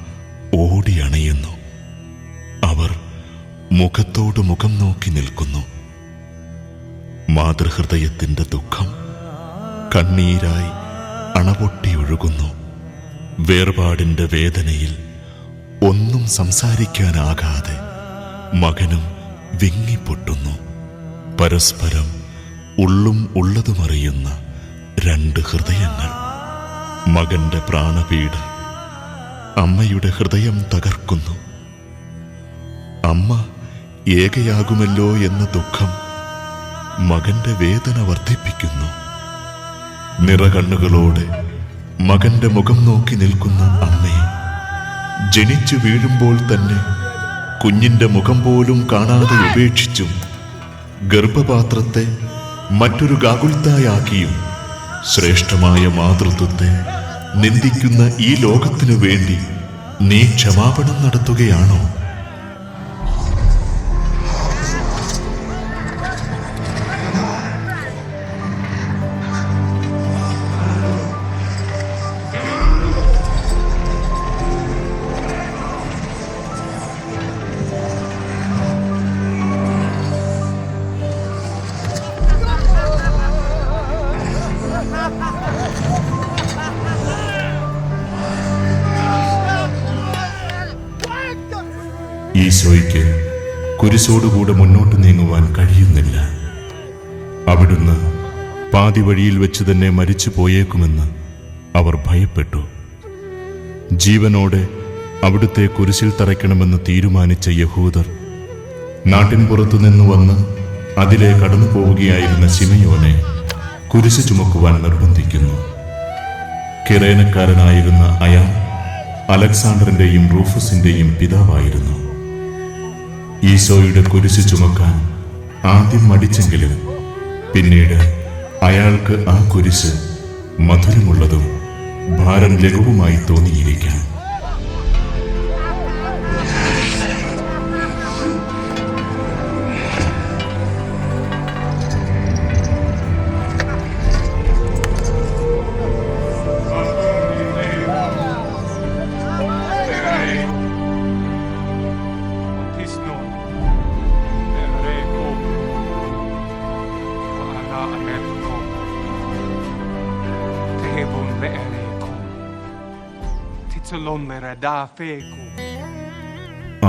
ഓടിയണയുന്നു. അവർ മുഖത്തോട് മുഖം നോക്കി നിൽക്കുന്നു. മാതൃഹൃദയത്തിന്റെ ദുഃഖം കണ്ണീരായി അണപൊട്ടിയൊഴുകുന്നു. വേർപാടിന്റെ വേദനയിൽ ഒന്നും സംസാരിക്കാനാകാതെ മകനും വിങ്ങിപ്പൊട്ടുന്നു. പരസ്പരം ഉള്ളും ഉള്ളതുമറിയുന്ന രണ്ട് ഹൃദയങ്ങൾ. മകന്റെ പ്രാണപീഡ അമ്മയുടെ ഹൃദയം തകർക്കുന്നു. അമ്മ ഏകയാകുമല്ലോ എന്ന ദുഃഖം മകന്റെ വേദന വർദ്ധിപ്പിക്കുന്നു. നിറകണ്ണുകളോടെ മകന്റെ മുഖം നോക്കി നിൽക്കുന്ന അമ്മയെ ജനിച്ചു വീഴുമ്പോൾ തന്നെ കുഞ്ഞിന്റെ മുഖം പോലും കാണാതെ ഉപേക്ഷിച്ചും ഗർഭപാത്രത്തെ മറ്റൊരു ഗാകുൽത്തായാക്കിയും ശ്രേഷ്ഠമായ മാതൃത്വത്തെ നിന്ദിക്കുന്ന ഈ ലോകത്തിനു വേണ്ടി നീ ക്ഷമാപണം നടത്തുകയാണോ? ഈശോയ്ക്ക് കുരിശോടുകൂടെ മുന്നോട്ട് നീങ്ങുവാൻ കഴിയുന്നില്ല. അവിടുന്ന് പാതി വഴിയിൽ വെച്ച് തന്നെ മരിച്ചു പോയേക്കുമെന്ന് അവർ ഭയപ്പെട്ടു. ജീവനോടെ അവിടുത്തെ കുരിശിൽ തറയ്ക്കണമെന്ന് തീരുമാനിച്ച യഹൂദർ നാട്ടിൻ പുറത്തുനിന്ന് വന്ന് അതിലെ കടന്നു പോവുകയായിരുന്ന ശിമയോനെ കുരിശ് ചുമക്കുവാൻ നിർബന്ധിക്കുന്നു. കിറേനക്കാരനായിരുന്ന അയാൾ അലക്സാണ്ടറിന്റെയും റൂഫസിന്റെയും പിതാവായിരുന്നു. ഈശോയുടെ കുരിശ് ചുമക്കാൻ ആദ്യം മടിച്ചെങ്കിലും പിന്നീട് അയാൾക്ക് ആ കുരിശ് മധുരമുള്ളതും ഭാരം ലഘുവുമായി തോന്നിയിരിക്കാം.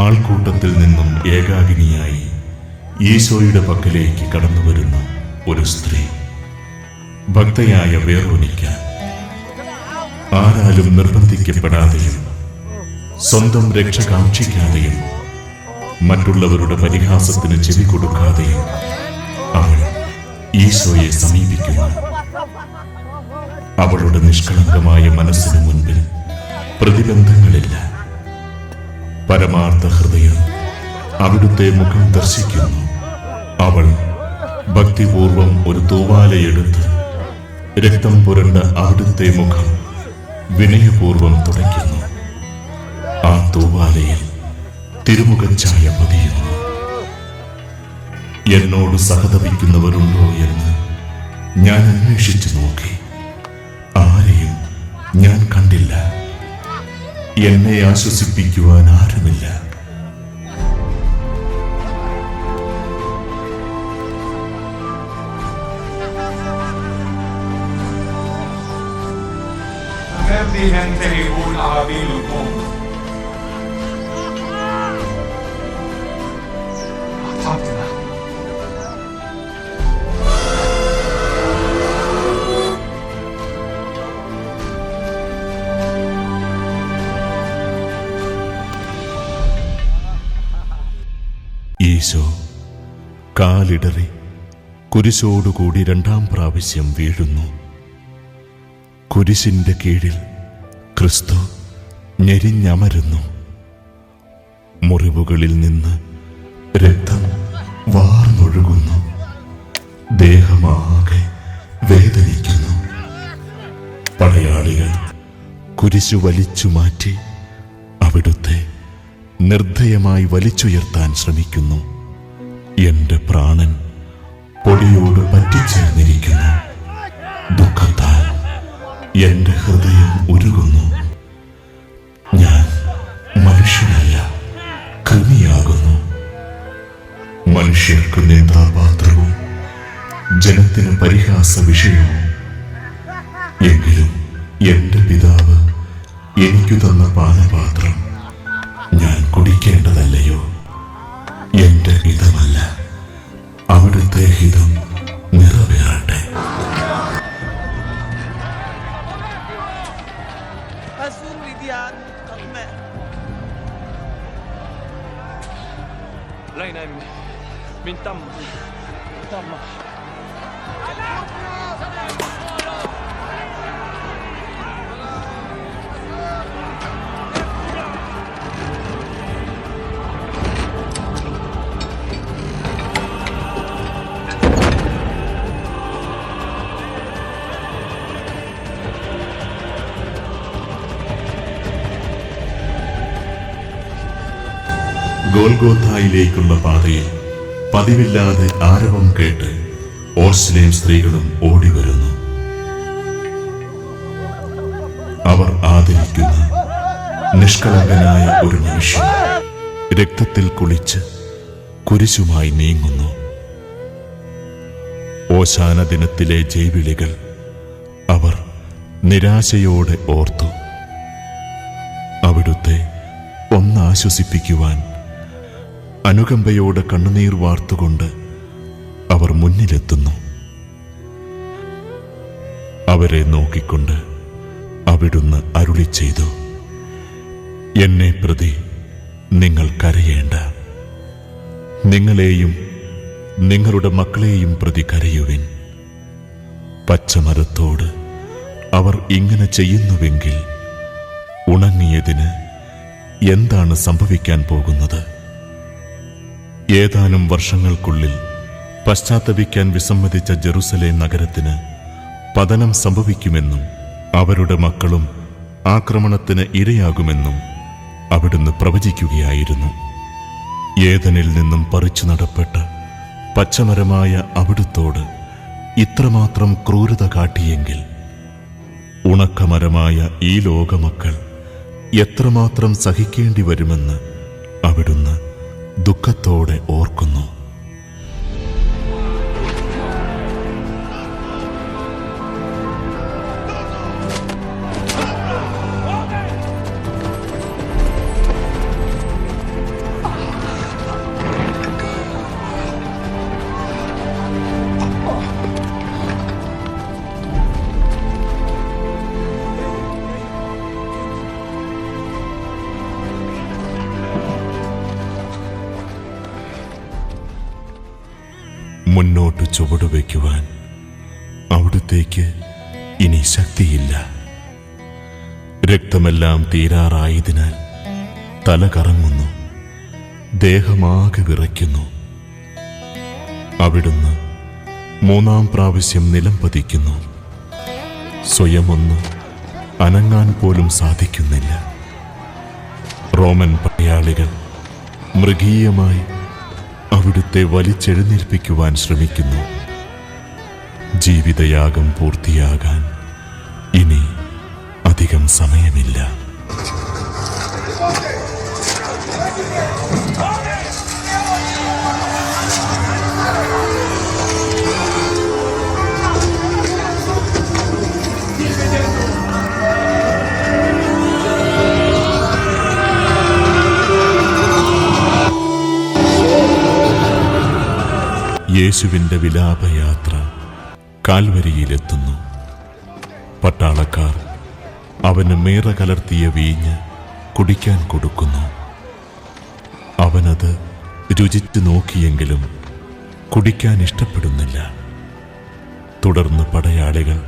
ആൾക്കൂട്ടത്തിൽ നിന്നും ഏകാകിനിയായി ഈശോയുടെ പക്കലേക്ക് കടന്നുവരുന്ന ഒരു സ്ത്രീ, ഭക്തയായ വേറോനിക്ക. ആരാലും നിർബന്ധിക്കപ്പെടാതെയും സ്വന്തം രക്ഷ കാക്ഷിക്കാതെയും മറ്റുള്ളവരുടെ പരിഹാസത്തിന് ചെവി കൊടുക്കാതെയും അവൾ ഈശോയെ സമീപിക്കുന്നു. അവളുടെ നിഷ്കളങ്കമായ മനസ്സിന് മുൻപിൽ പ്രതിബന്ധങ്ങളില്ല. പരമാർത്ഥ ഹൃദയം അവിടുത്തെ മുഖം ദർശിക്കുന്നു. അവൾ ഭക്തിപൂർവം ഒരു തൂവാലയെടുത്ത് രക്തം പുരണ്ട അവിടുത്തെ മുഖം വിനയപൂർവം തുടയ്ക്കുന്നു. ആ തൂവാലയിൽ തിരുമുഖച്ഛായ പതിയുന്നു. എന്നോട് സഹതപിക്കുന്നവരുണ്ടോ എന്ന് ഞാൻ അന്വേഷിച്ചു നോക്കി. ആരെയും ഞാൻ കണ്ടില്ല. എന്നെ ആശ്വസിപ്പിക്കുവാൻ ആരുമില്ല. ഈശോ കാലിടറി കുരിശോടുകൂടി 2-ാം പ്രാവശ്യം വീഴുന്നു. കുരിശിന്റെ കീഴിൽ ക്രിസ്തു ഞെരിഞ്ഞമരുന്നു. മുറിവുകളിൽ നിന്ന് രക്തം വാർന്നൊഴുകുന്നു. ദേഹമാകെ വേദനിക്കുന്നു. പടയാളികൾ കുരിശു വലിച്ചു മാറ്റി അവിടുത്തെ നിർദ്ധയമായി വലിച്ചുയർത്താൻ ശ്രമിക്കുന്നു. എന്റെ പ്രാണൻ പൊടിയോട് പറ്റിച്ചേർന്നിരിക്കുന്നു. ദുഃഖത്താൽ എന്റെ ഹൃദയം ഉരുകുന്നു. ഞാൻ മനുഷ്യനല്ല, കൃമിയാകുന്നു. മനുഷ്യർക്ക് നിന്ദാപാത്രവും ജനത്തിന് പരിഹാസ വിഷയവും. എങ്കിലും എന്റെ പിതാവ് എനിക്കു തന്ന പാനപാത്രം ഞാൻ കുടിക്കേണ്ടതല്ലയോ? എന്റെ ഹിതമല്ല, അവിടുത്തെ ഹിതം നിറവേറട്ടെ. ഗോൽഗോഥായിലേക്കുള്ള പാതയിൽ പതിവില്ലാതെ ആരവം കേട്ട് ഓർസ്ലേം സ്ത്രീകളും ഓടിവരുന്നു. അവർ ആദരിക്കുന്ന നിഷ്കളങ്കനായ ഒരു മനുഷ്യൻ രക്തത്തിൽ കുളിച്ച് കുരിശുമായി നീങ്ങുന്നു. ഓശാന ദിനത്തിലെ ജൈവിളികൾ അവർ നിരാശയോടെ ഓർത്തു. അവിടുത്തെ ഒന്നാശ്വസിപ്പിക്കുവാൻ അനുകമ്പയോടെ കണ്ണുനീർ വാർത്തുകൊണ്ട് അവർ മുന്നിലെത്തുന്നു. അവരെ നോക്കിക്കൊണ്ട് അവിടുന്ന് അരുളി ചെയ്തു, എന്നെ പ്രതി നിങ്ങൾ കരയേണ്ട. നിങ്ങളെയും നിങ്ങളുടെ മക്കളെയും പ്രതി കരയുവിൻ. പച്ചമരത്തോട് അവർ ഇങ്ങനെ ചെയ്യുന്നുവെങ്കിൽ ഉണങ്ങിയതിന് എന്താണ് സംഭവിക്കാൻ പോകുന്നത്? ഏതാനും വർഷങ്ങൾക്കുള്ളിൽ പശ്ചാത്തപിക്കാൻ വിസമ്മതിച്ച ജെറുസലേം നഗരത്തിന് പതനം സംഭവിക്കുമെന്നും അവരുടെ മക്കളും ആക്രമണത്തിന് ഇരയാകുമെന്നും അവിടുന്ന് പ്രവചിക്കുകയായിരുന്നു. ഏദനിൽ നിന്നും പറിച്ചു നടപ്പെട്ട പച്ചമരമായ അവിടുത്തോട് ഇത്രമാത്രം ക്രൂരത കാട്ടിയെങ്കിൽ ഉണക്കമരമായ ഈ ലോകമക്കൾ എത്രമാത്രം സഹിക്കേണ്ടി വരുമെന്ന് അവിടുന്ന് ദുഃഖത്തോടെ ഓർക്കുന്നു. മുന്നോട്ട് ചുവടുവയ്ക്കുവാൻ അവിടുത്തേക്ക് ഇനി ശക്തിയില്ല. രക്തമെല്ലാം തീരാറായതിനാൽ തല കറങ്ങുന്നു, ദേഹമാകെ വിറയ്ക്കുന്നു. അവിടുന്ന് 3-ാം പ്രാവശ്യം നിലം പതിക്കുന്നു. സ്വയമൊന്ന് അനങ്ങാൻ പോലും സാധിക്കുന്നില്ല. റോമൻ പടയാളികൾ മൃഗീയമായി അവിടുത്തെ വലിച്ചെഴുന്നേൽപ്പിക്കുവാൻ ശ്രമിക്കുന്നു. ജീവിതയാഗം പൂർത്തിയാകാൻ ഇനി അധികം സമയമില്ല. യേശുവിൻ്റെ വിലാപയാത്ര കാൽവരിയിലെത്തുന്നു. പട്ടാളക്കാർ അവന് മേറ കലർത്തിയ വീഞ്ഞ് കുടിക്കാൻ കൊടുക്കുന്നു. അവനത് രുചിച്ചു നോക്കിയെങ്കിലും കുടിക്കാൻ ഇഷ്ടപ്പെടുന്നില്ല. തുടർന്ന് പടയാളികൾ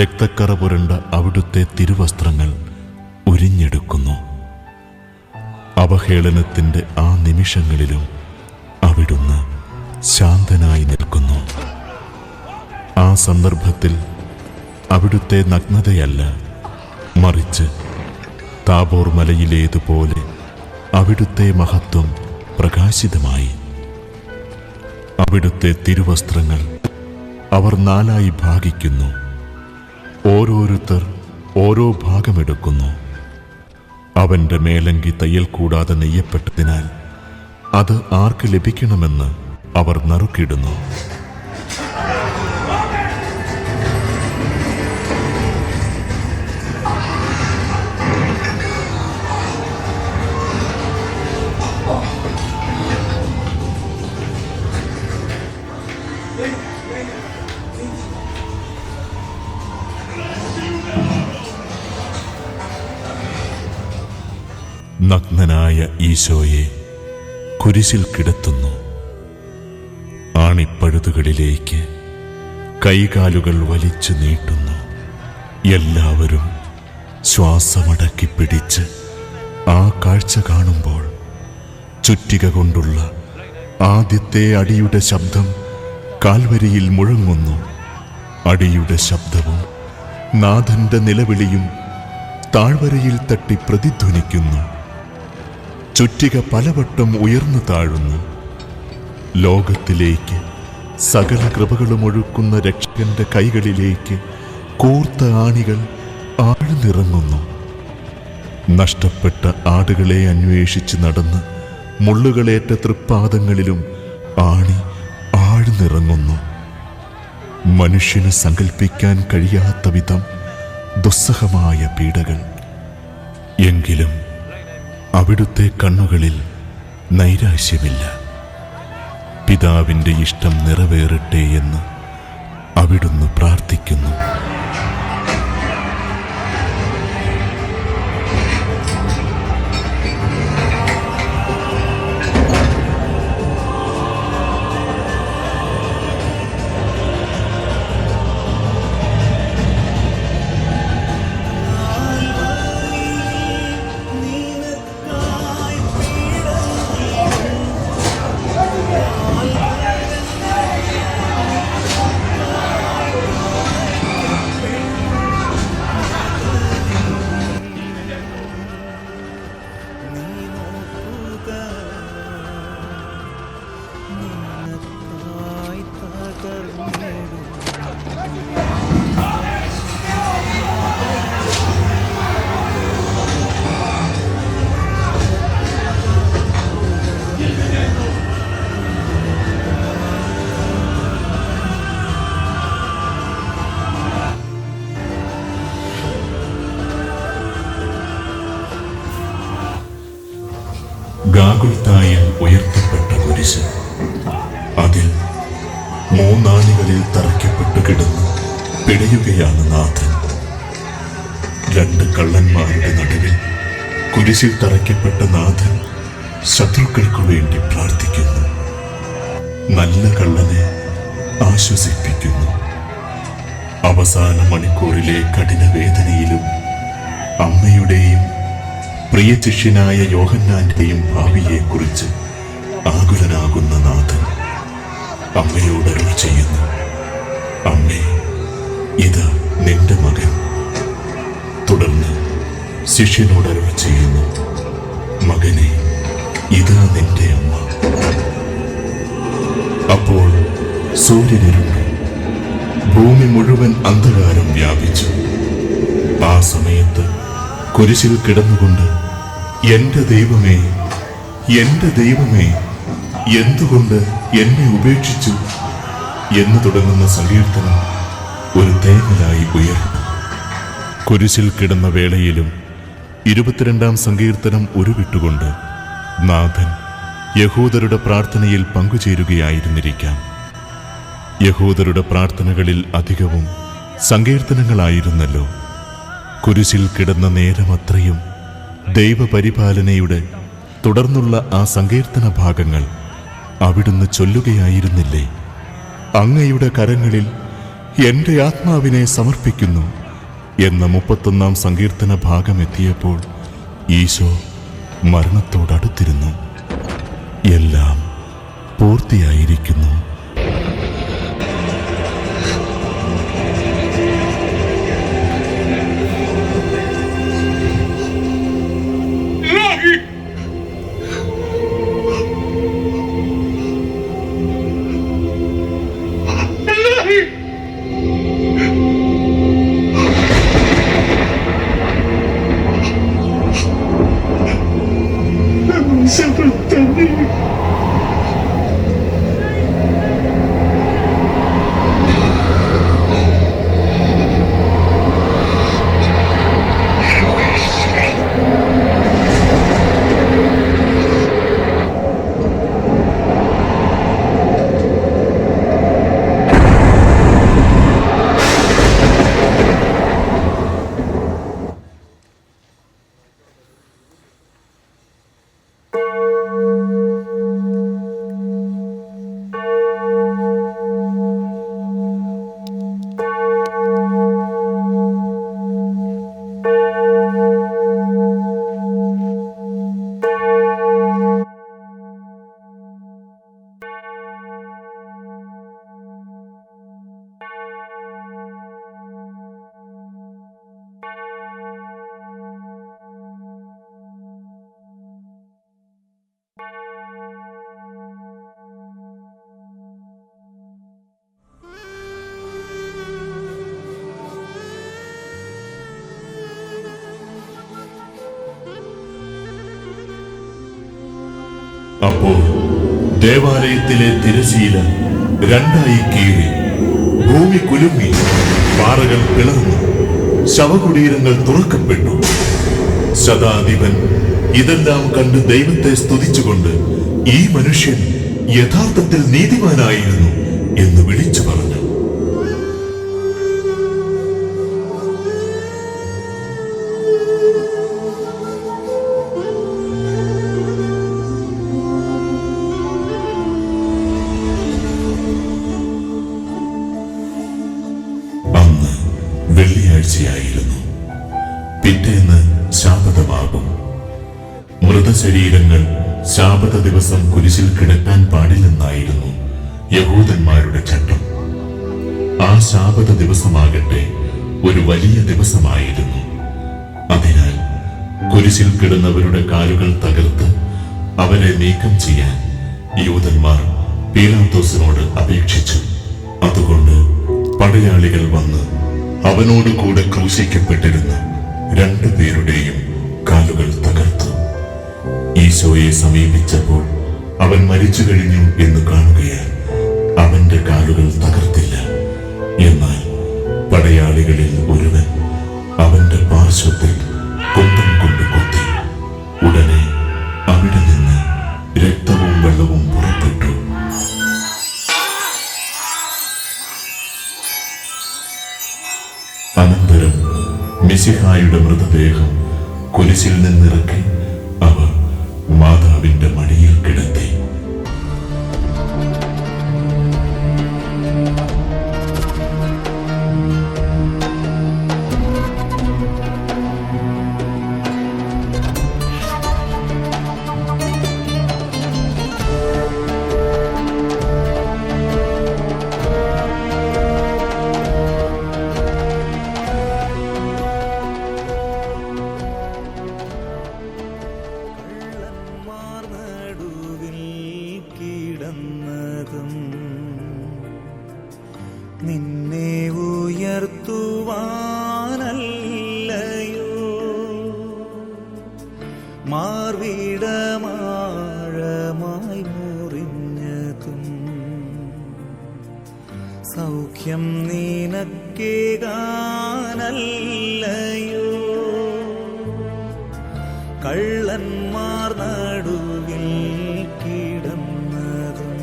രക്തക്കറ പുരണ്ട അവിടുത്തെ തിരുവസ്ത്രങ്ങൾ ഉരിഞ്ഞെടുക്കുന്നു. അവഹേളനത്തിൻ്റെ ആ നിമിഷങ്ങളിലും അവിടുന്ന് ശാന്തനായി നിൽക്കുന്നു. ആ സന്ദർഭത്തിൽ അവിടുത്തെ നഗ്നതയല്ല, മറിച്ച് താബോർ മലയിലേതുപോലെ അവിടുത്തെ മഹത്വം പ്രകാശിതമായി. അവിടുത്തെ തിരുവസ്ത്രങ്ങൾ അവർ 4 ഭാഗിക്കുന്നു. ഓരോരുത്തർ ഓരോ ഭാഗമെടുക്കുന്നു. അവൻ്റെ മേലങ്കി തയ്യൽ കൂടാതെ നെയ്യപ്പെട്ടതിനാൽ അത് ആർക്ക് ലഭിക്കണമെന്ന് അവർ നറുക്കിടുന്നു. നഗ്നനായ ഈശോയെ കുരിശിൽ കിടത്തുന്നു. ആണിപ്പഴുതുകളിലേക്ക് കൈകാലുകൾ വലിച്ചു നീട്ടുന്നു. എല്ലാവരും ശ്വാസമടക്കി പിടിച്ച് ആ കാഴ്ച കാണുമ്പോൾ ചുറ്റിക കൊണ്ടുള്ള ആദ്യത്തെ അടിയുടെ ശബ്ദം കാൽവരിയിൽ മുഴങ്ങുന്നു. അടിയുടെ ശബ്ദവും നാഥന്റെ നിലവിളിയും താഴ്വരയിൽ തട്ടി പ്രതിധ്വനിക്കുന്നു. ചുറ്റിക പലവട്ടം ഉയർന്നു താഴുന്നു. ലോകത്തിലേക്ക് സകല കൃപകളും ഒഴുക്കുന്ന രക്ഷകന്റെ കൈകളിലേക്ക് കൂർത്ത ആണികൾ ആഴ്ന്നിറങ്ങുന്നു. നഷ്ടപ്പെട്ട ആടുകളെ അന്വേഷിച്ച് നടന്ന് മുള്ളുകളേറ്റ തൃപ്പാദങ്ങളിലും ആണി ആഴ്ന്നിറങ്ങുന്നു. മനുഷ്യന് സങ്കൽപ്പിക്കാൻ കഴിയാത്ത വിധം ദുസ്സഹമായ പീഡകൾ. എങ്കിലും അവിടുത്തെ കണ്ണുകളിൽ നൈരാശ്യമില്ല. പിതാവിൻ്റെ ഇഷ്ടം നിറവേറട്ടെ എന്ന് അവിടുന്ന് പ്രാർത്ഥിക്കുന്നു. ഗാഗുൽത്തായിൽ ഉയർത്തപ്പെട്ട കുരിശ്, അതിൽ 3 ആണികളിൽ തറയ്ക്കപ്പെട്ടു കിടന്ന് പിടയുകയാണ് നാഥൻ. 2 കള്ളന്മാരുടെ നടുവിൽ കുരിശിൽ തറയ്ക്കപ്പെട്ട നാഥൻ ശത്രുക്കൾക്കു വേണ്ടി പ്രാർത്ഥിക്കുന്നു. നല്ല കള്ളനെ ആശ്വസിപ്പിക്കുന്നു. അവസാന മണിക്കൂറിലെ കഠിന വേദനയിലും അമ്മയുടെയും പ്രിയ ശിഷ്യനായ യോഹന്നാന്റെയും ഭാവിയെക്കുറിച്ച് ആകുലനാകുന്ന നാഥൻ അമ്മയോട് അരുൾ ചെയ്യുന്നു, അമ്മേ, ഇത് നിന്റെ മകൻ. തുടർന്ന് ശിഷ്യനോട് അരുൾ ചെയ്യുന്നു, മകനെ, ഇതാ നിന്റെ അമ്മ. അപ്പോൾ സൂര്യനിരുണ്ടു, ഭൂമി മുഴുവൻ അന്ധകാരം വ്യാപിച്ചു. ആ സമയത്ത് കുരിശിൽ കിടന്നുകൊണ്ട് എന്റെ ദൈവമേ, എന്റെ ദൈവമേ, എന്തുകൊണ്ട് എന്നെ ഉപേക്ഷിച്ചു എന്ന് തുടങ്ങുന്ന സങ്കീർത്തനം ഒരു തേങ്ങലായി ഉയർന്നു. കുരിശിൽ കിടന്ന വേളയിലും 22-ാം സങ്കീർത്തനം ഉരുവിട്ടുകൊണ്ട് നാഥൻ യഹൂദരുടെ പ്രാർത്ഥനയിൽ പങ്കുചേരുകയായിരുന്നിരിക്കാം. യഹൂദരുടെ പ്രാർത്ഥനകളിൽ അധികവും സങ്കീർത്തനങ്ങളായിരുന്നല്ലോ. കുരിശിൽ കിടന്ന നേരമത്രയും ദൈവപരിപാലനയുടെ തുടർന്നുള്ള ആ സങ്കീർത്തന ഭാഗങ്ങൾ അവിടുന്ന് ചൊല്ലുകയായിരുന്നില്ലേ? അങ്ങയുടെ കരങ്ങളിൽ എൻ്റെ ആത്മാവിനെ സമർപ്പിക്കുന്നു എന്ന 31-ാം സങ്കീർത്തന ഭാഗം എത്തിയപ്പോൾ ഈശോ മരണത്തോടടുത്തിരുന്നു. എല്ലാം പൂർത്തിയായിരിക്കുന്നു. അപ്പോൾ ദേവാലയത്തിലെ തിരശീല രണ്ടായി കീറി, ഭൂമി കുലുങ്ങി, പാറകൾ പിളർന്നു, ശവകുടീരങ്ങൾ തുറക്കപ്പെട്ടു. ശതാധിപൻ ഇതെല്ലാം കണ്ട് ദൈവത്തെ സ്തുതിച്ചുകൊണ്ട് ഈ മനുഷ്യൻ യഥാർത്ഥത്തിൽ നീതിമാനായിരുന്നു എന്ന് വിളിച്ചു പറഞ്ഞു. വെള്ളിയാഴ്ചയായിരുന്നു. പിറ്റേന്ന് ശാബതമാകും. മൃതശരീരങ്ങൾ ശാബത ദിവസം കുരിശിൽ കിടക്കാൻ പാടില്ലെന്നായിരുന്നു യഹൂദന്മാരുടെ ചട്ടം. ആ ശാബത ദിവസമാകട്ടെ ഒരു വലിയ ദിവസമായിരുന്നു. അതിനാൽ കുരിശിൽ കിടന്നവരുടെ കാലുകൾ തകർത്ത് അവരെ നീക്കം ചെയ്യാൻ യൂദന്മാർ പീലാത്തോസിനോട് അപേക്ഷിച്ചു. അതുകൊണ്ട് പടയാളികൾ വന്ന് അവനോട് കൂടെ ക്രൂശിക്കപ്പെട്ടിരുന്ന 2 പേരുടെയും കാലുകൾ തകർത്തു. ഈശോയെ സമീപിച്ചപ്പോൾ അവൻ മരിച്ചു കഴിഞ്ഞു എന്ന് കാണുകയാൽ അവന്റെ കാലുകൾ തകർത്തില്ല. എന്നാൽ പടയാളികളിൽ ഒരുവൻ അവന്റെ പാർശ്വത്തിൽ കുന്തം കൊണ്ട് കുത്തി. ഉടനെ അവിടെ നിന്ന് രക്തവും വെള്ളവും പുറപ്പെട്ടു. അനന്തരം മിശിഹായുടെ മൃതദേഹം കുരിശിൽ നിന്നിറക്കി അവർ മാതാവിന്റെ മടിയിൽ കിടത്തി. നിന്നെ ഉയർത്തുവാനല്ലയോ സൗഖ്യം നിനക്കേകാനല്ലയോ കള്ളന്മാർ നടുവിൽ കിടന്നതും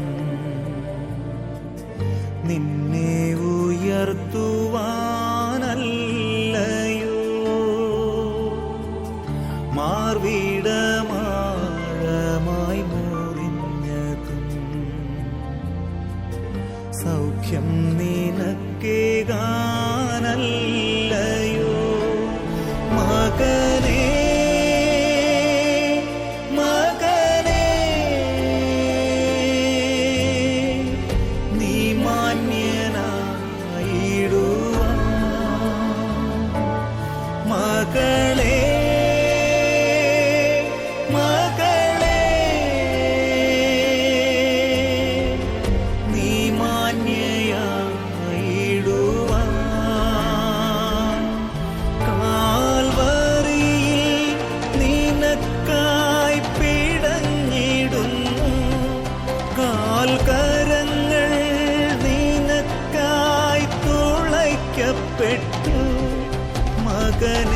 നിന്നെ ഉയർത്തുവാനല്ലയോ മാർവിടമാഴമായി മുറിഞ്ഞതും സൗഖ്യം നിനക്കേകാനല്ലയോ മകനേ മകനേ നീ മാന്യനായിടുവാൻ മകളേ മകളേ നീ മാന്യയായിടുവാൻ കാൽവരിയിൽ നിനക്കായി പിടഞ്ഞിടുന്നു കാൽക്കരങ്ങൾ നിനക്കായി തുളയ്ക്കപ്പെട്ടു മകനേ